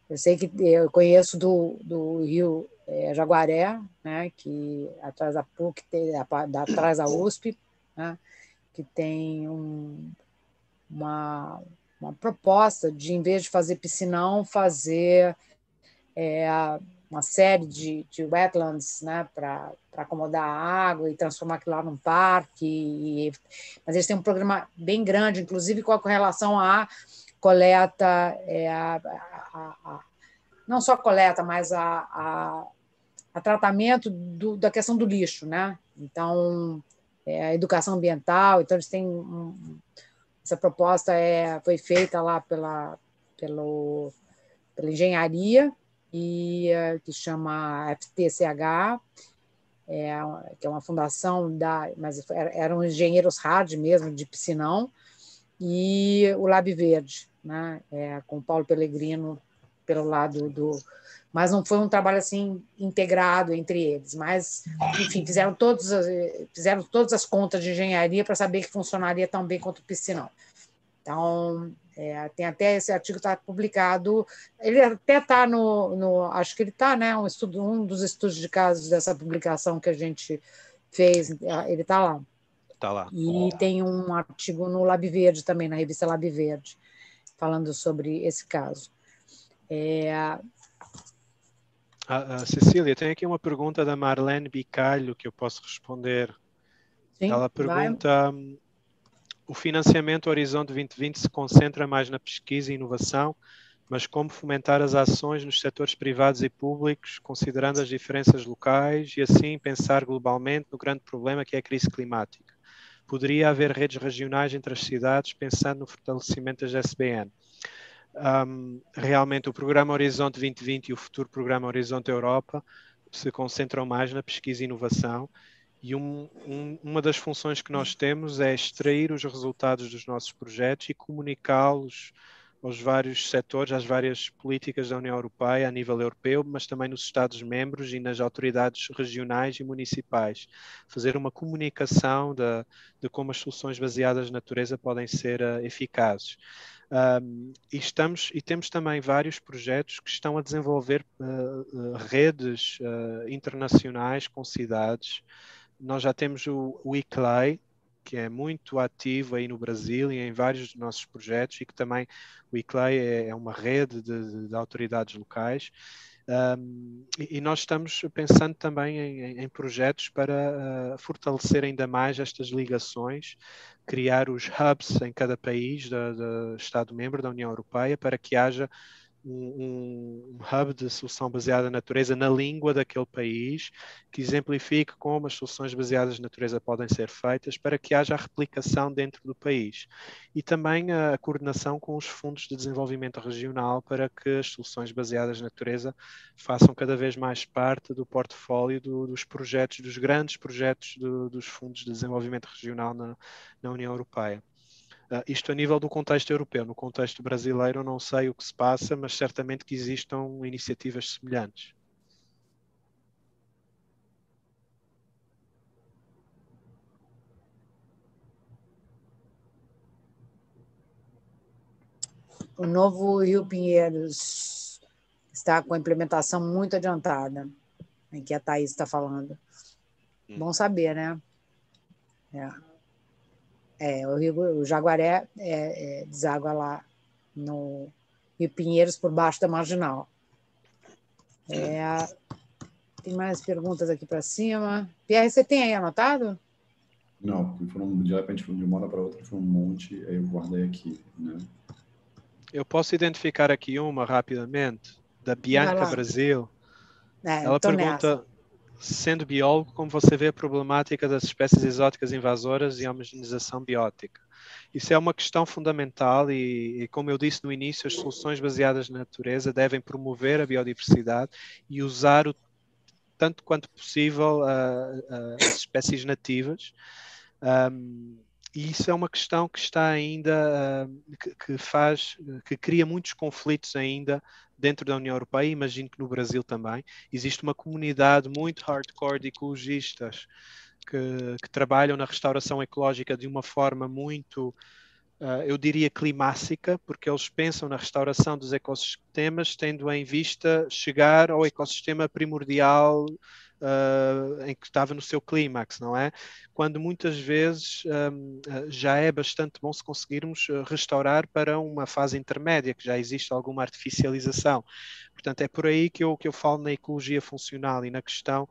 Eu sei que eu conheço do Rio Jaguaré, né? Que atrás da PUC, atrás da USP, né? Que tem uma proposta de, em vez de fazer piscinão, fazer uma série de wetlands, né, para acomodar a água e transformar aquilo lá num parque. Mas eles têm um programa bem grande, inclusive com relação à coleta, não só coleta, mas a tratamento da questão do lixo, né? Então, a educação ambiental, então eles têm Essa proposta foi feita lá pela engenharia, que chama FTCH, que é uma fundação mas eram engenheiros hard mesmo, de Piscinão, e o Lab Verde, né, com o Paulo Pellegrino pelo lado mas não foi um trabalho assim integrado entre eles, mas, enfim, fizeram todas as contas de engenharia para saber que funcionaria tão bem quanto o Piscinão. Então, tem até esse artigo está publicado, ele até está acho que ele está, né, um dos estudos de casos dessa publicação que a gente fez, ele está lá. Está lá. E tem um artigo no Lab Verde também, na revista Lab Verde, falando sobre esse caso. Cecília, tem aqui uma pergunta da Marlene Bicalho que eu posso responder. Sim, ela pergunta: o financiamento Horizonte 2020 se concentra mais na pesquisa e inovação, mas como fomentar as ações nos setores privados e públicos, considerando as diferenças locais e assim pensar globalmente no grande problema que é a crise climática? Poderia haver redes regionais entre as cidades, pensando no fortalecimento das SBN. Realmente o programa Horizonte 2020 e o futuro programa Horizonte Europa se concentram mais na pesquisa e inovação, e uma das funções que nós temos é extrair os resultados dos nossos projetos e comunicá-los aos vários setores, às várias políticas da União Europeia a nível europeu, mas também nos Estados-membros e nas autoridades regionais e municipais. Fazer uma comunicação de como as soluções baseadas na natureza podem ser eficazes. E temos também vários projetos que estão a desenvolver redes internacionais com cidades. Nós já temos o ICLEI, que é muito ativo aí no Brasil e em vários dos nossos projetos, e que também o ICLEI é uma rede de autoridades locais. E nós estamos pensando também em projetos para fortalecer ainda mais estas ligações, criar os hubs em cada país do Estado-membro da União Europeia, para que haja um hub de solução baseada na natureza na língua daquele país, que exemplifique como as soluções baseadas na natureza podem ser feitas, para que haja a replicação dentro do país. E também a coordenação com os fundos de desenvolvimento regional, para que as soluções baseadas na natureza façam cada vez mais parte do portfólio dos projetos, dos grandes projetos dos fundos de desenvolvimento regional na União Europeia. Isto a nível do contexto europeu. No contexto brasileiro não sei o que se passa, mas certamente que existam iniciativas semelhantes. O novo Rio Pinheiros está com a implementação muito adiantada, em que a Thaís está falando. Bom saber, né? O Jaguaré deságua lá no Rio Pinheiros, por baixo da Marginal. Tem mais perguntas aqui para cima. Pierre, você tem aí anotado? Não, de repente, de uma hora para outra, foi um monte, aí eu guardei aqui, né? Eu posso identificar aqui uma rapidamente, da Bianca Brasil. Ela pergunta: sendo biólogo, como você vê a problemática das espécies exóticas invasoras e a homogeneização biótica? Isso é uma questão fundamental e, como eu disse no início, as soluções baseadas na natureza devem promover a biodiversidade e usar tanto quanto possível as espécies nativas. E isso é uma questão que está ainda, que cria muitos conflitos ainda dentro da União Europeia, e imagino que no Brasil também. Existe uma comunidade muito hardcore de ecologistas que trabalham na restauração ecológica de uma forma muito, eu diria, climática, porque eles pensam na restauração dos ecossistemas tendo em vista chegar ao ecossistema primordial em que estava no seu clímax, não é? Quando muitas vezes já é bastante bom se conseguirmos restaurar para uma fase intermédia, que já existe alguma artificialização. Portanto, é por aí que eu falo na ecologia funcional e na questão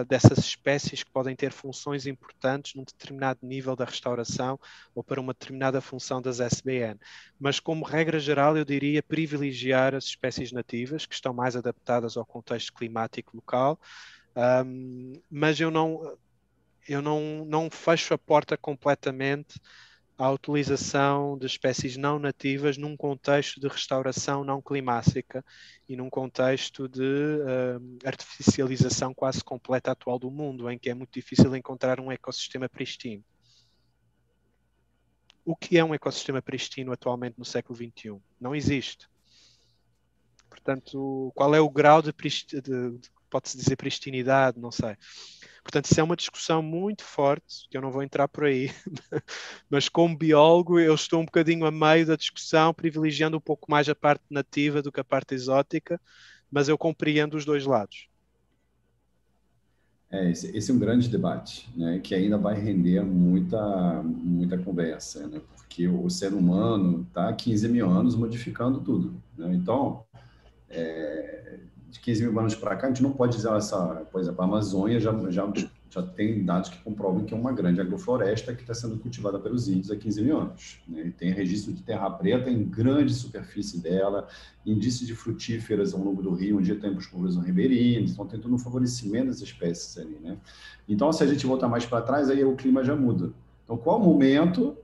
dessas espécies que podem ter funções importantes num determinado nível da restauração ou para uma determinada função das SBN. Mas, como regra geral, eu diria privilegiar as espécies nativas, que estão mais adaptadas ao contexto climático local, mas eu não fecho a porta completamente à utilização de espécies não nativas num contexto de restauração não climática e num contexto de artificialização quase completa atual do mundo, em que é muito difícil encontrar um ecossistema pristino. O que é um ecossistema pristino atualmente no século XXI? Não existe. Portanto, qual é o grau de pode-se dizer pristinidade? Não sei. Portanto, isso é uma discussão muito forte, que eu não vou entrar por aí, mas como biólogo eu estou um bocadinho a meio da discussão, privilegiando um pouco mais a parte nativa do que a parte exótica, mas eu compreendo os dois lados. Esse é um grande debate, né, que ainda vai render muita conversa, né, porque o ser humano está há 15 mil anos modificando tudo, né? Então, de 15 mil anos para cá, a gente não pode dizer por exemplo, a Amazônia já tem dados que comprovam que é uma grande agrofloresta que está sendo cultivada pelos índios há 15 mil anos, né? E tem registro de terra preta em grande superfície dela, indícios de frutíferas ao longo do rio, onde tem os povos ribeirinhos, estão tentando um favorecimento das espécies ali, né? Então, se a gente voltar mais para trás, aí o clima já muda. Então, qual o momento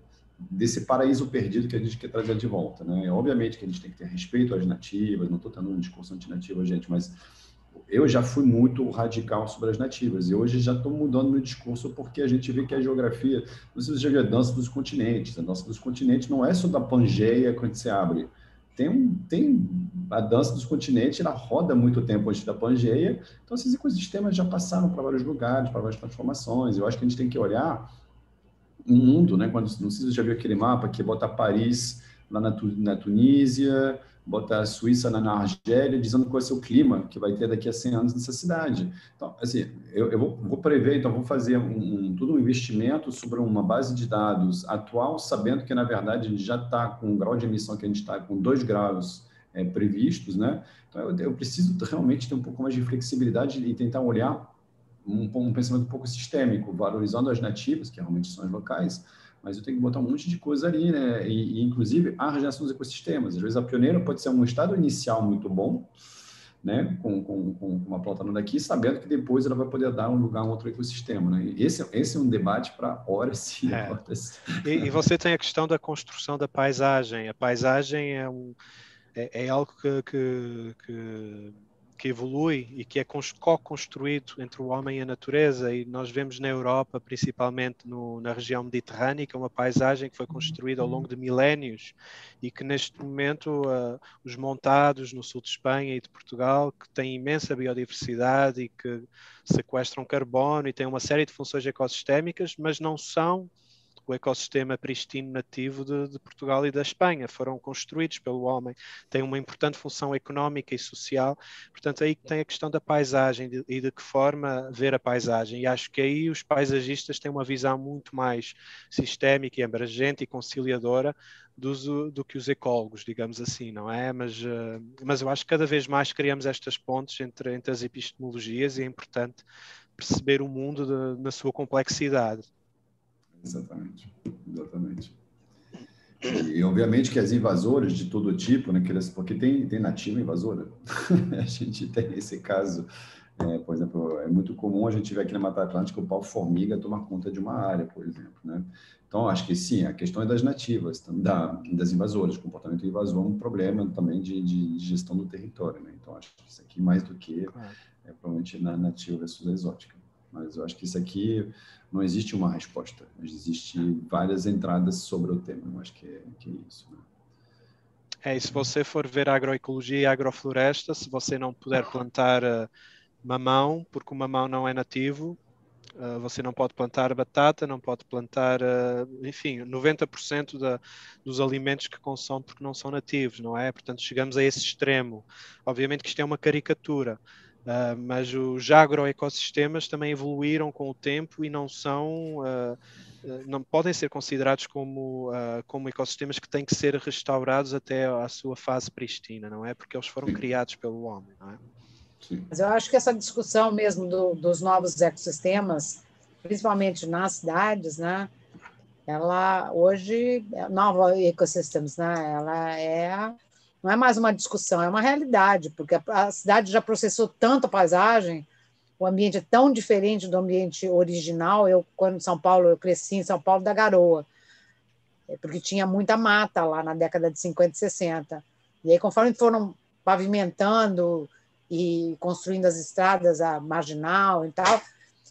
desse paraíso perdido que a gente quer trazer de volta, né? Obviamente que a gente tem que ter respeito às nativas, não estou tendo um discurso antinativa, gente, mas eu já fui muito radical sobre as nativas e hoje já estou mudando meu discurso porque a gente vê que a geografia, não sei se você já viu a dança dos continentes, a dança dos continentes não é só da Pangeia quando você abre, tem a dança dos continentes, ela roda muito tempo antes da Pangeia, então esses ecossistemas já passaram para vários lugares, para várias transformações, eu acho que a gente tem que olhar o mundo, né? Quando, não sei se você já viu aquele mapa que bota Paris lá na Tunísia, bota a Suíça na Argélia, dizendo qual é o seu clima que vai ter daqui a 100 anos nessa cidade. Então, assim, eu vou prever, então vou fazer todo um investimento sobre uma base de dados atual, sabendo que, na verdade, a gente já está com um grau de emissão que a gente está com 2 graus previstos, né? Então, eu preciso realmente ter um pouco mais de flexibilidade e tentar olhar um pensamento um pouco sistêmico, valorizando as nativas, que realmente são as locais, mas eu tenho que botar um monte de coisa ali, né? E inclusive, a regeneração dos ecossistemas. Às vezes, a pioneira pode ser um estado inicial muito bom, né? Com uma planta daqui, sabendo que depois ela vai poder dar um lugar a um outro ecossistema, né? E esse é um debate para horas e horas. E você tem a questão da construção da paisagem. A paisagem é algo que evolui e que é co-construído entre o homem e a natureza, e nós vemos na Europa, principalmente na região mediterrânica, uma paisagem que foi construída ao longo de milénios e que neste momento os montados no sul de Espanha e de Portugal, que têm imensa biodiversidade e que sequestram carbono e têm uma série de funções ecossistémicas, mas não são o ecossistema pristino nativo de Portugal e da Espanha, foram construídos pelo homem, têm uma importante função económica e social, portanto aí tem a questão da paisagem e de que forma ver a paisagem, e acho que aí os paisagistas têm uma visão muito mais sistémica e abrangente e conciliadora do que os ecólogos, digamos assim, não é? Mas eu acho que cada vez mais criamos estas pontes entre as epistemologias e é importante perceber o mundo na sua complexidade. Exatamente. E obviamente que as invasoras de todo tipo, né, porque tem nativa invasora, a gente tem esse caso, por exemplo, é muito comum a gente ver aqui na Mata Atlântica o pau-formiga tomar conta de uma área, por exemplo, né? Então, acho que sim, a questão é das nativas, das invasoras, comportamento invasor é um problema também de gestão do território, né? Então, acho que isso aqui mais do que provavelmente na nativa versus exótica. Mas eu acho que isso aqui não existe uma resposta, existem várias entradas sobre o tema, eu acho que é isso, né? E se você for ver a agroecologia e a agrofloresta, se você não puder plantar mamão, porque o mamão não é nativo, você não pode plantar batata, não pode plantar, enfim, 90% dos alimentos que consome porque não são nativos, não é? Portanto, chegamos a esse extremo. Obviamente que isto é uma caricatura, mas os agroecossistemas também evoluíram com o tempo e não podem ser considerados como ecossistemas que têm que ser restaurados até à sua fase pristina, não é? Porque eles foram criados pelo homem, não é? Mas eu acho que essa discussão mesmo dos novos ecossistemas, principalmente nas cidades, né? Ela hoje, nova ecossistemas, né? Ela não é mais uma discussão, é uma realidade, porque a cidade já processou tanto a paisagem, o ambiente é tão diferente do ambiente original. Quando em São Paulo, eu cresci em São Paulo da Garoa. porque tinha muita mata lá na década de 50 e 60. E aí, conforme foram pavimentando e construindo as estradas, a marginal e tal,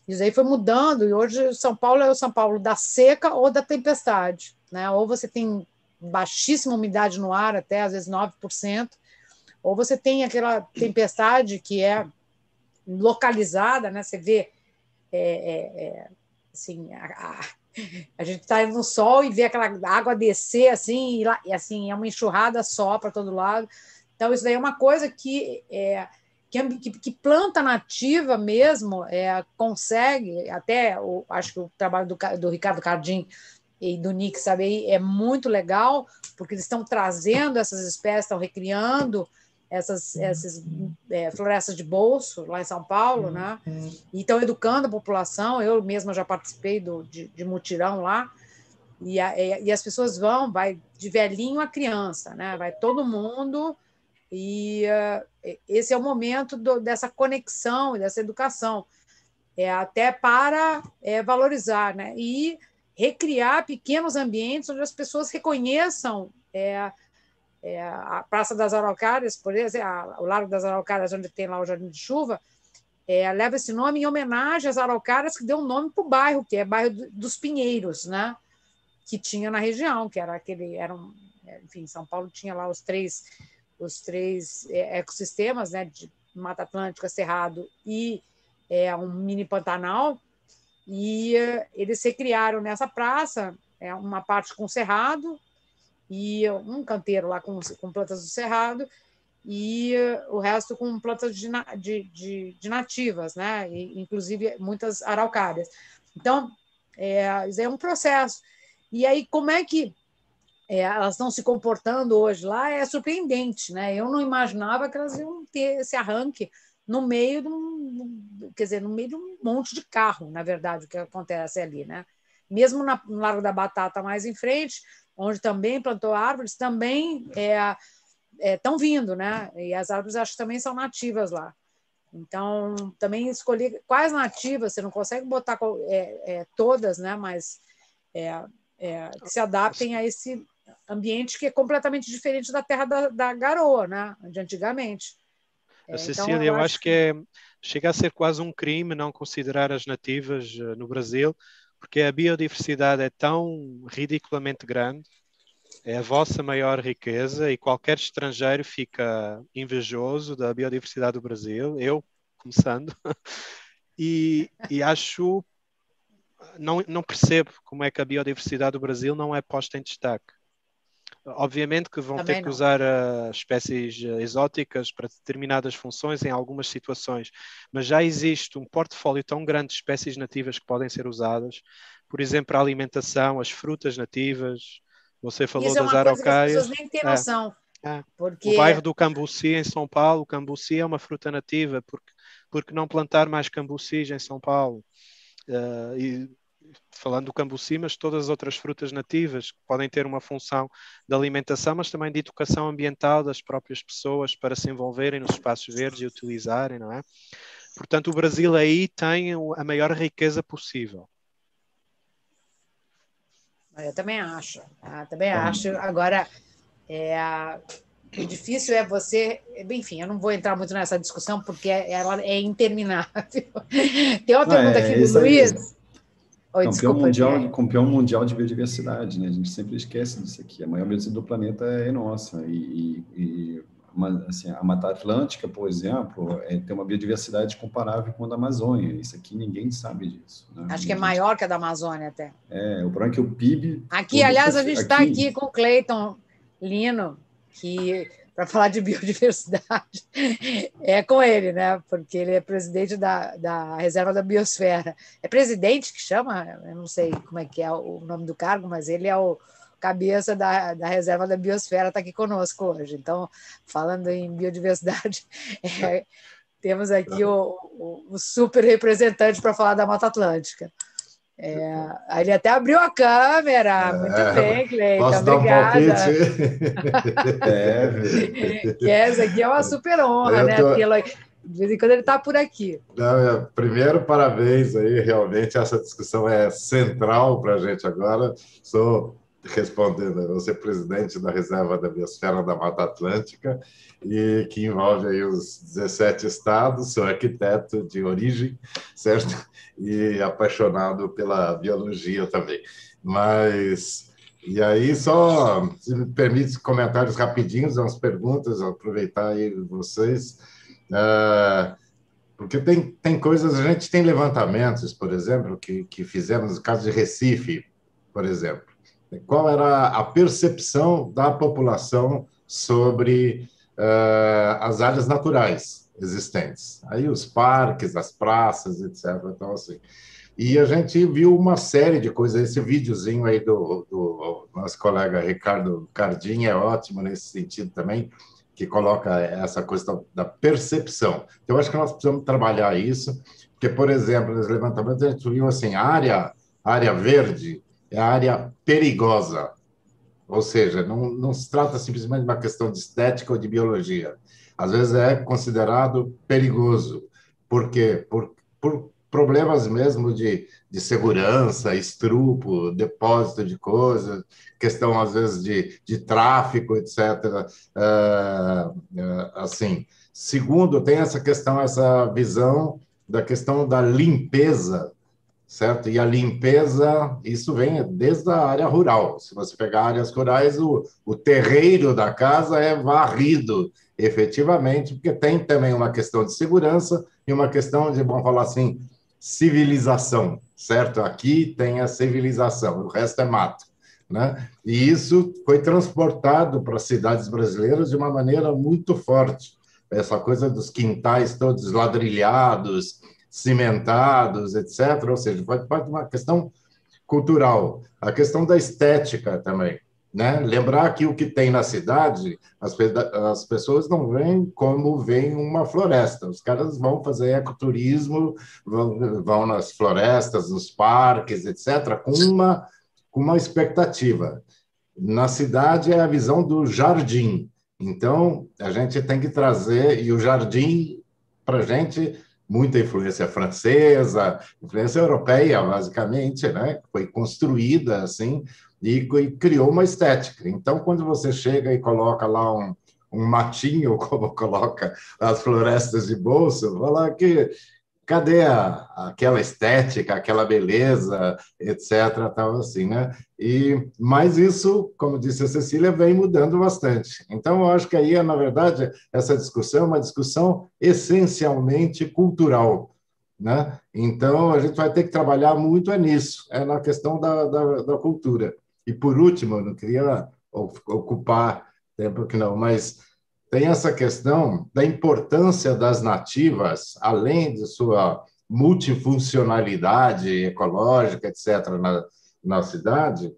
isso aí foi mudando, e hoje São Paulo é o São Paulo da seca ou da tempestade, né? Ou você tem baixíssima umidade no ar, até às vezes 9%, ou você tem aquela tempestade que é localizada, né? Você vê assim, a gente está no sol e vê aquela água descer assim, e assim, é uma enxurrada só para todo lado. Então, isso daí é uma coisa que planta nativa mesmo consegue, até acho que o trabalho do Ricardo Cardim e do Nick Sabei é muito legal, porque eles estão trazendo essas espécies, estão recriando essas florestas de bolso lá em São Paulo, né? E estão educando a população. Eu mesma já participei de mutirão lá, e as pessoas vai de velhinho a criança, né? Vai todo mundo, e esse é o momento dessa conexão e dessa educação, até para valorizar, né? E recriar pequenos ambientes onde as pessoas reconheçam a Praça das Araucárias, por exemplo, o Largo das Araucárias, onde tem lá o Jardim de Chuva, leva esse nome em homenagem às araucárias, que deu um nome para o bairro, que é bairro dos Pinheiros, né? Que tinha na região, que era enfim, São Paulo tinha lá os três ecossistemas, né? De Mata Atlântica, Cerrado e um mini Pantanal, e eles recriaram nessa praça uma parte com cerrado, e um canteiro lá com plantas do cerrado, e o resto com plantas de nativas, né? E, inclusive muitas araucárias. Então, isso é um processo. E aí, como é que elas estão se comportando hoje lá é surpreendente, né? Eu não imaginava que elas iam ter esse arranque no meio no meio de um monte de carro, na verdade, o que acontece ali, né? Mesmo no Largo da Batata, mais em frente, onde também plantou árvores, também estão vindo, né? E as árvores acho que também são nativas lá. Então, também escolher quais nativas, você não consegue botar todas, né? Mas que se adaptem a esse ambiente que é completamente diferente da terra da garoa, né? De antigamente. Cecília, então, eu acho que chega a ser quase um crime não considerar as nativas no Brasil, porque a biodiversidade é tão ridiculamente grande, é a vossa maior riqueza, e qualquer estrangeiro fica invejoso da biodiversidade do Brasil, eu começando, e acho, não percebo como é que a biodiversidade do Brasil não é posta em destaque. Obviamente que vão ter que usar espécies exóticas para determinadas funções em algumas situações, mas já existe um portfólio tão grande de espécies nativas que podem ser usadas, por exemplo, a alimentação, as frutas nativas. Você falou das araucárias. As pessoas nem têm noção. Porque... O bairro do cambuci em São Paulo, o cambuci é uma fruta nativa, porque não plantar mais cambucis em São Paulo? Falando do cambuci, mas todas as outras frutas nativas que podem ter uma função de alimentação, mas também de educação ambiental das próprias pessoas para se envolverem nos espaços verdes e utilizarem, não é? Portanto, o Brasil aí tem a maior riqueza possível. Eu também acho. Acho. Agora, o difícil é você... Enfim, eu não vou entrar muito nessa discussão porque ela é interminável. Tem uma pergunta aqui do Luiz... Oi, campeão mundial de biodiversidade, né? A gente sempre esquece disso aqui. A maior biodiversidade do planeta é nossa. Assim, a Mata Atlântica, por exemplo, tem uma biodiversidade comparável com a da Amazônia. Isso aqui ninguém sabe disso, né? Acho que é maior que a da Amazônia até. O problema é que o PIB... Aqui, aliás, a gente está aqui com o Cleiton Lino, que... para falar de biodiversidade, com ele, né? Porque ele é presidente da Reserva da Biosfera. É presidente que chama? Eu não sei como é que é o nome do cargo, mas ele é o cabeça da Reserva da Biosfera, está aqui conosco hoje. Então, falando em biodiversidade, temos aqui o super representante para falar da Mata Atlântica. Ele até abriu a câmera. Muito bem, Cleiton. Posso obrigada. Dar um palpite? Que essa aqui é uma super honra, né? De vez em quando ele está por aqui. Primeiro, parabéns aí. Realmente, essa discussão é central para a gente agora. Sou respondendo, você é presidente da Reserva da Biosfera da Mata Atlântica, e que envolve aí os 17 estados, sou arquiteto de origem, certo? E apaixonado pela biologia também. Mas, e aí, só, se me permite comentários rapidinhos, umas perguntas, aproveitar aí vocês. Porque tem coisas, a gente tem levantamentos, por exemplo, que fizemos no caso de Recife, por exemplo. Qual era a percepção da população sobre as áreas naturais existentes? Aí os parques, as praças, etc. Então, assim. E a gente viu uma série de coisas. Esse videozinho aí do nosso colega Ricardo Cardim é ótimo nesse sentido também, que coloca essa coisa da percepção. Então, eu acho que nós precisamos trabalhar isso, porque, por exemplo, nos levantamentos a gente viu assim, a área verde é a área perigosa, ou seja, não se trata simplesmente de uma questão de estética ou de biologia. Às vezes é considerado perigoso. Por quê? Por problemas mesmo de segurança, estrupo, depósito de coisas, questão, às vezes, de tráfico, etc. Assim. Segundo, tem essa questão, essa visão da questão da limpeza, certo? E a limpeza, isso vem desde a área rural. Se você pegar áreas rurais, o terreiro da casa é varrido, efetivamente, porque tem também uma questão de segurança e uma questão de, vamos falar assim, civilização, certo? Aqui tem a civilização, o resto é mato, né? E isso foi transportado para as cidades brasileiras de uma maneira muito forte. Essa coisa dos quintais todos ladrilhados, cimentados, etc. Ou seja, pode parte de uma questão cultural. A questão da estética também, né? Lembrar que o que tem na cidade, as pessoas não veem como vem uma floresta. Os caras vão fazer ecoturismo, vão nas florestas, nos parques, etc., com uma expectativa. Na cidade é a visão do jardim. Então, a gente tem que trazer, e o jardim, para a gente, muita influência francesa, influência europeia, basicamente, né? Foi construída assim e criou uma estética. Então, quando você chega e coloca lá um matinho, como coloca as florestas de bolso, fala que cadê aquela estética, aquela beleza, etc., tal assim, né? Mas isso, como disse a Cecília, vem mudando bastante. Então, eu acho que aí, na verdade, essa discussão é uma discussão essencialmente cultural, né? Então, a gente vai ter que trabalhar muito nisso, na questão da cultura. E, por último, eu não queria ocupar tempo que não, mas tem essa questão da importância das nativas, além de sua multifuncionalidade ecológica, etc., na cidade,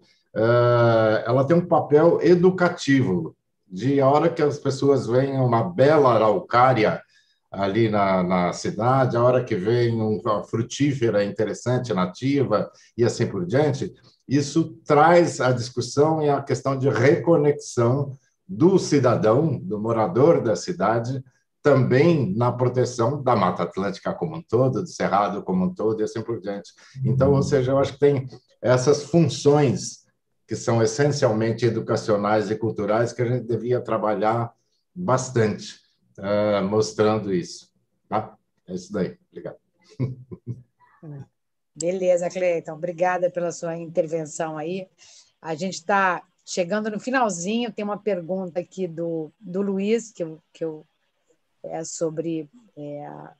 ela tem um papel educativo, de a hora que as pessoas veem uma bela araucária ali na cidade, a hora que vem uma frutífera interessante, nativa, e assim por diante, isso traz a discussão e a questão de reconexão do cidadão, do morador da cidade, também na proteção da Mata Atlântica como um todo, do Cerrado como um todo, e assim por diante. Então, ou seja, eu acho que tem essas funções que são essencialmente educacionais e culturais que a gente devia trabalhar bastante, mostrando isso. Tá? É isso daí. Obrigado. Beleza, Cleiton. Obrigada pela sua intervenção aí. A gente está chegando no finalzinho, tem uma pergunta aqui do Luiz, é sobre a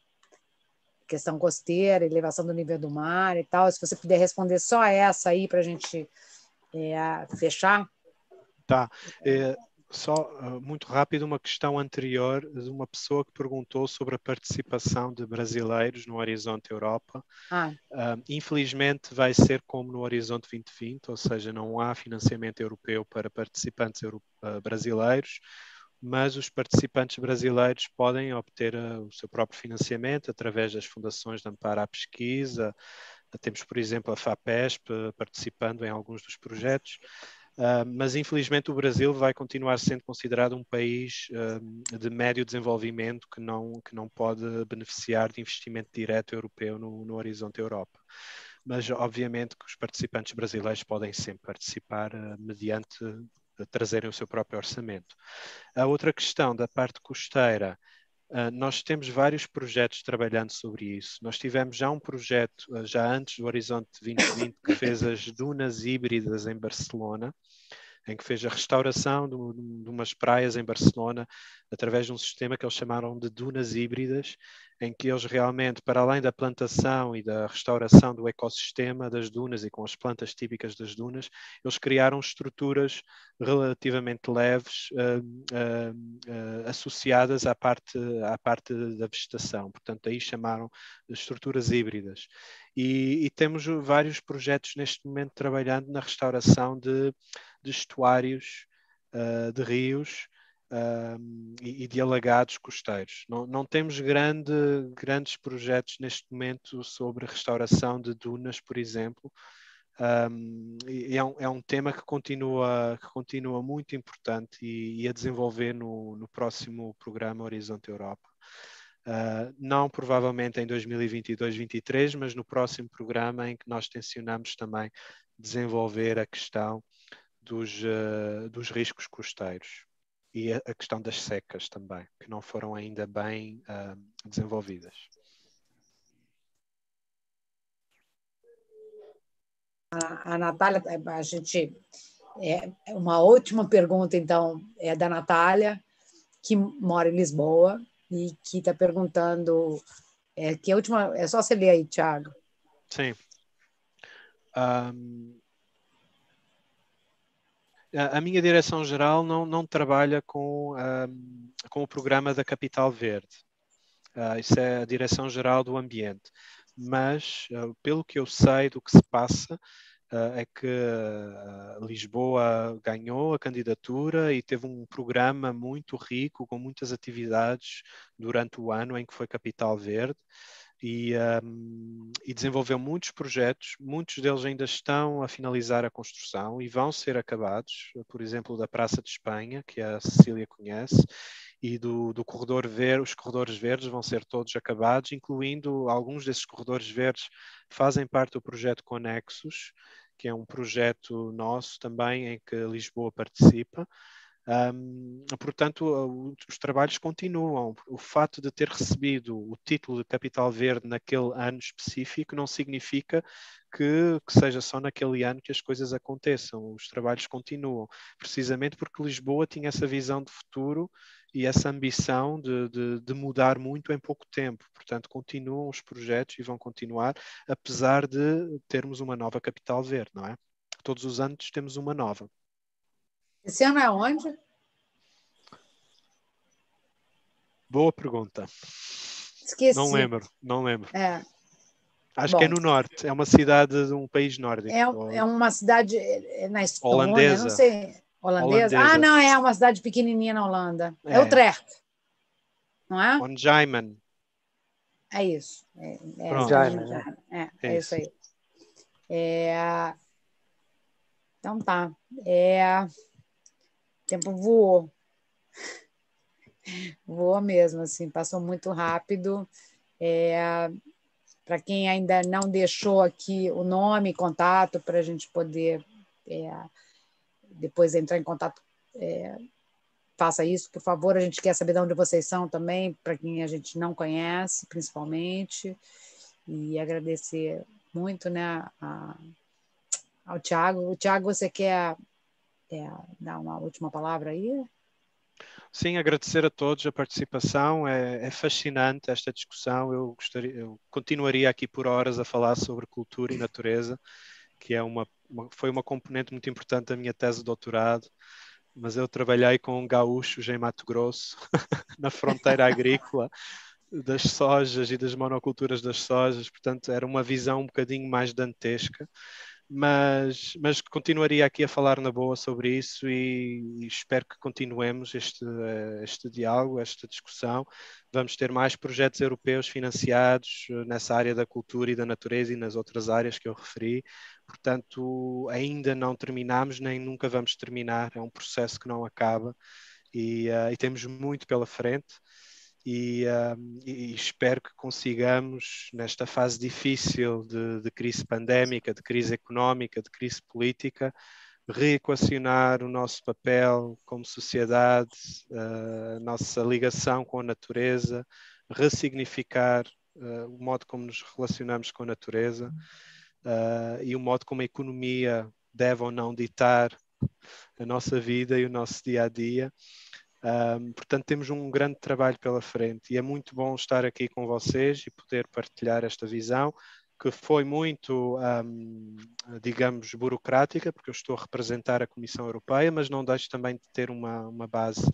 questão costeira, elevação do nível do mar e tal. Se você puder responder só essa aí para a gente fechar. Tá. Só muito rápido, uma questão anterior de uma pessoa que perguntou sobre a participação de brasileiros no Horizonte Europa. Infelizmente vai ser como no Horizonte 2020, ou seja, não há financiamento europeu para participantes brasileiros, mas os participantes brasileiros podem obter o seu próprio financiamento através das fundações de amparo à pesquisa. Temos, por exemplo, a FAPESP participando em alguns dos projetos. Mas infelizmente o Brasil vai continuar sendo considerado um país de médio desenvolvimento que não pode beneficiar de investimento direto europeu no Horizonte Europa. mas obviamente que os participantes brasileiros podem sempre participar mediante trazerem o seu próprio orçamento. A outra questão da parte costeira, nós temos vários projetos trabalhando sobre isso. Nós tivemos já um projeto, já antes do Horizonte 2020, que fez as dunas híbridas em Barcelona, em que fez a restauração de umas praias em Barcelona através de um sistema que eles chamaram de dunas híbridas, em que eles realmente, para além da plantação e da restauração do ecossistema das dunas e com as plantas típicas das dunas, eles criaram estruturas relativamente leves associadas à parte da vegetação. Portanto, aí chamaram de estruturas híbridas. E temos vários projetos neste momento trabalhando na restauração de estuários, de rios e de alagados costeiros. Não temos grandes projetos neste momento sobre restauração de dunas, por exemplo. É um tema que continua muito importante e a desenvolver no próximo programa Horizonte Europa. Não provavelmente em 2022-23, mas no próximo programa em que nós tencionamos também desenvolver a questão dos riscos costeiros e a questão das secas também, que não foram ainda bem desenvolvidas. A Natália, a gente... uma última pergunta, então, é da Natália, que mora em Lisboa e que está perguntando... que a última... É só você ler aí, Thiago. Sim. A minha direção-geral não trabalha com o programa da Capital Verde. Isso é a direção-geral do ambiente. Mas, pelo que eu sei do que se passa, é que Lisboa ganhou a candidatura e teve um programa muito rico, com muitas atividades durante o ano em que foi Capital Verde. E desenvolveu muitos projetos, muitos deles ainda estão a finalizar a construção e vão ser acabados, por exemplo, da Praça de Espanha, que a Cecília conhece, e do corredor verde. Os corredores verdes vão ser todos acabados, incluindo alguns desses corredores verdes fazem parte do projeto Conexus, que é um projeto nosso também em que Lisboa participa. Portanto, os trabalhos continuam. O fato de ter recebido o título de Capital Verde naquele ano específico não significa que seja só naquele ano que as coisas aconteçam. Os trabalhos continuam, precisamente porque Lisboa tinha essa visão de futuro e essa ambição de mudar muito em pouco tempo. Portanto, continuam os projetos e vão continuar, apesar de termos uma nova Capital Verde, não é? Todos os anos temos uma nova. Esse ano é onde? Boa pergunta. Esqueci. Não lembro. Acho Bom, que é no norte, é uma cidade de um país nórdico. É uma cidade na Estônia, holandesa. Não sei. Holandesa? Ah, não, é uma cidade pequenininha na Holanda. É Utrecht, não é? Onjaimen. É isso. É isso aí. Então tá. O tempo voou. Voou mesmo, assim, passou muito rápido. Para quem ainda não deixou aqui o nome e contato para a gente poder depois entrar em contato, faça isso, por favor. A gente quer saber de onde vocês são também, para quem a gente não conhece, principalmente. E agradecer muito, né, ao Thiago. O Thiago, você quer dar uma última palavra aí? Sim, agradecer a todos a participação. É fascinante esta discussão. Eu continuaria aqui por horas a falar sobre cultura e natureza, que foi uma componente muito importante da minha tese de doutorado, mas eu trabalhei com gaúchos em Mato Grosso, na fronteira agrícola das sojas e das monoculturas das sojas, portanto era uma visão um bocadinho mais dantesca. Mas continuaria aqui a falar na boa sobre isso e espero que continuemos este diálogo, esta discussão. Vamos ter mais projetos europeus financiados nessa área da cultura e da natureza e nas outras áreas que eu referi. Portanto, ainda não terminamos, nem nunca vamos terminar. É um processo que não acaba e temos muito pela frente. e espero que consigamos, nesta fase difícil de crise pandémica, de crise económica, de crise política, reequacionar o nosso papel como sociedade, a nossa ligação com a natureza, ressignificar o modo como nos relacionamos com a natureza e o modo como a economia deve ou não ditar a nossa vida e o nosso dia-a-dia. Portanto, temos um grande trabalho pela frente e é muito bom estar aqui com vocês e poder partilhar esta visão, que foi muito, digamos, burocrática, porque eu estou a representar a Comissão Europeia, mas não deixo também de ter uma base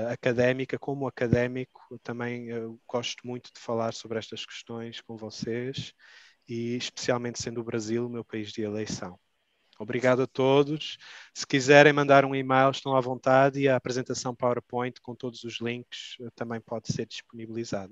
académica. Como académico, também gosto muito de falar sobre estas questões com vocês, e especialmente sendo o Brasil o meu país de eleição. Obrigado a todos. Se quiserem mandar um e-mail, estão à vontade, e a apresentação PowerPoint com todos os links também pode ser disponibilizada.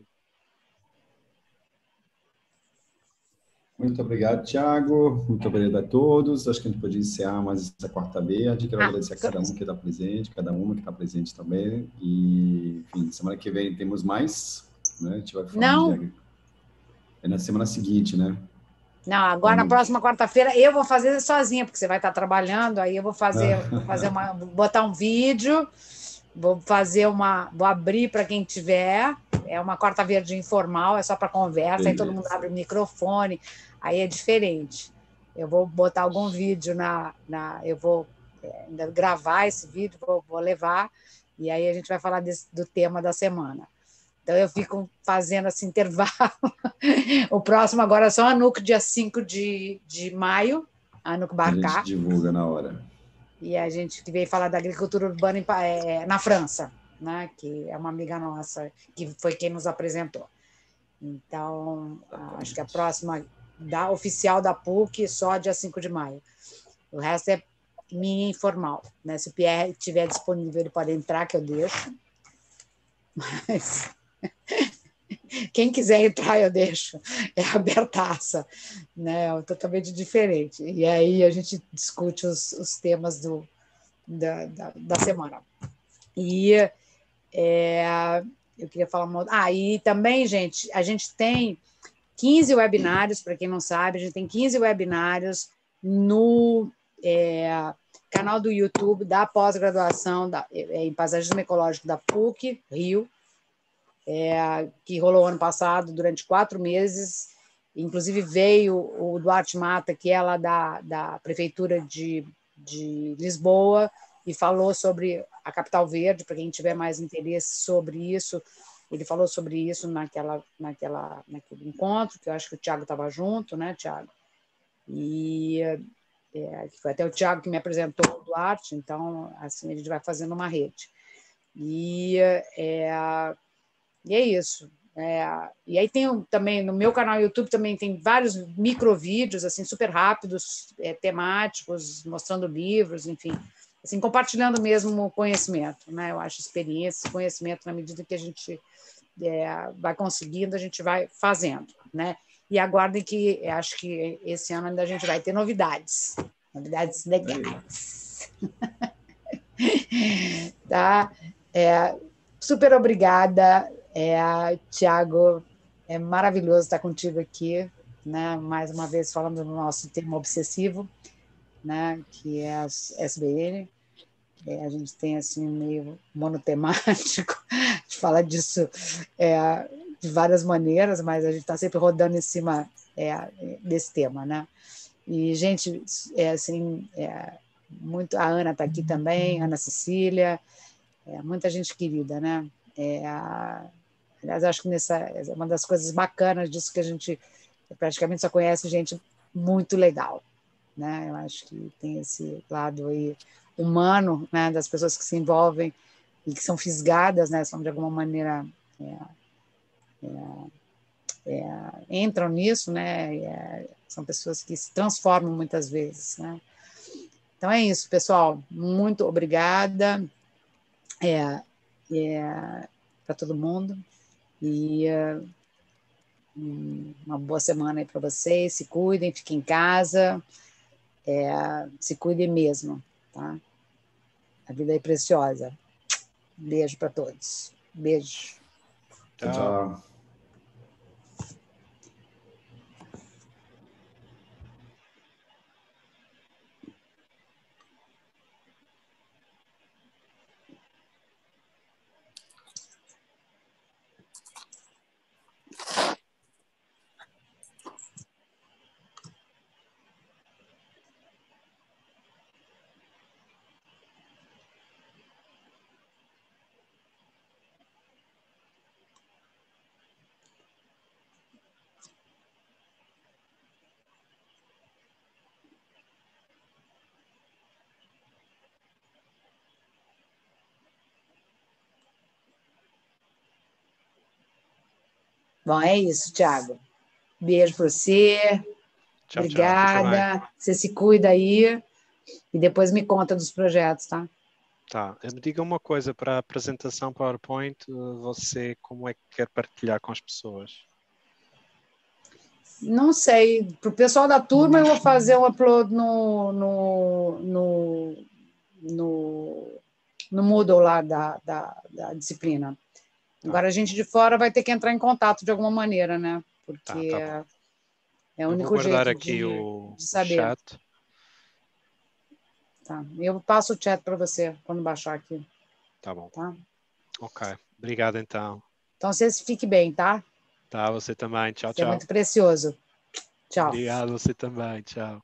Muito obrigado, Tiago. Muito obrigado a todos. Acho que a gente pode encerrar mais essa quarta verde. Quero agradecer a cada um que está presente, cada uma que está presente também. E, enfim, semana que vem temos mais, né? A gente vai falar é na semana seguinte, né? Não, agora na próxima quarta-feira eu vou fazer sozinha, porque você vai estar trabalhando, aí eu vou botar um vídeo, vou abrir para quem tiver, é uma quarta verde informal, é só para conversa, aí todo mundo abre o microfone, aí é diferente. Eu vou botar algum vídeo eu vou ainda gravar esse vídeo, vou levar, e aí a gente vai falar do tema da semana. Então, eu fico fazendo esse intervalo. O próximo agora é só a Anuc, dia 5 de maio, a Anuc Barcá. A gente divulga na hora. E a gente veio falar da agricultura urbana na França, né? Que é uma amiga nossa, que foi quem nos apresentou. Então, acho que a próxima oficial da PUC só dia 5 de maio. O resto é minha informal, né? Se o Pierre estiver disponível, ele pode entrar, que eu deixo. Mas... quem quiser entrar, eu deixo. É abertaça, né? É totalmente diferente. E aí a gente discute os temas da semana. E eu queria falar... e também, gente, a gente tem 15 webinários, para quem não sabe, a gente tem 15 webinários no canal do YouTube da pós-graduação em paisagismo ecológico da PUC, Rio, que rolou ano passado durante 4 meses. Inclusive veio o Duarte Mata, que é lá da Prefeitura de Lisboa, e falou sobre a Capital Verde, para quem tiver mais interesse sobre isso. Ele falou sobre isso naquele encontro, que eu acho que o Tiago estava junto, né, Tiago? E foi até o Tiago que me apresentou o Duarte, então assim a gente vai fazendo uma rede. E é isso. E aí tem também, no meu canal YouTube, também tem vários microvídeos, assim, super rápidos, temáticos, mostrando livros, enfim, assim, compartilhando mesmo o conhecimento, né? Eu acho experiência, conhecimento, na medida que a gente vai conseguindo, a gente vai fazendo, né? E aguardem que, acho que esse ano ainda a gente vai ter novidades legais. Tá? Super obrigada. Tiago, é maravilhoso estar contigo aqui, né? Mais uma vez falando do nosso tema obsessivo, né? Que é as SBN. A gente tem assim meio monotemático, a gente fala disso de várias maneiras, mas a gente está sempre rodando em cima desse tema, né? E, gente, muito, a Ana está aqui também, Ana Cecília, muita gente querida, né? Aliás, acho que uma das coisas bacanas disso, que a gente praticamente só conhece gente muito legal, né? Eu acho que tem esse lado aí humano, né, das pessoas que se envolvem e que são fisgadas, né, são de alguma maneira entram nisso, né? São pessoas que se transformam muitas vezes, né? Então é isso, pessoal. Muito obrigada para todo mundo. E uma boa semana aí para vocês. Se cuidem, fiquem em casa. Se cuidem mesmo, tá? A vida é preciosa. Beijo para todos. Beijo. Tchau, tchau. Bom, é isso, Thiago. Beijo para você. Tchau, Obrigada. Tchau, você se cuida aí. E depois me conta dos projetos, tá? Tá. Me diga uma coisa, para a apresentação PowerPoint, você como é que quer partilhar com as pessoas? Não sei. Para o pessoal da turma, eu vou fazer um upload no Moodle lá da disciplina. Agora, a gente de fora vai ter que entrar em contato de alguma maneira, né? Porque tá é o único jeito jeito aqui de saber. O chat. Tá. Eu passo o chat para você quando baixar aqui. Tá bom. Tá? Ok. Obrigado, então. Então, você fique bem, tá? Tá, você também. Tchau, Você é tchau. muito precioso. Tchau. Obrigado, você também. Tchau.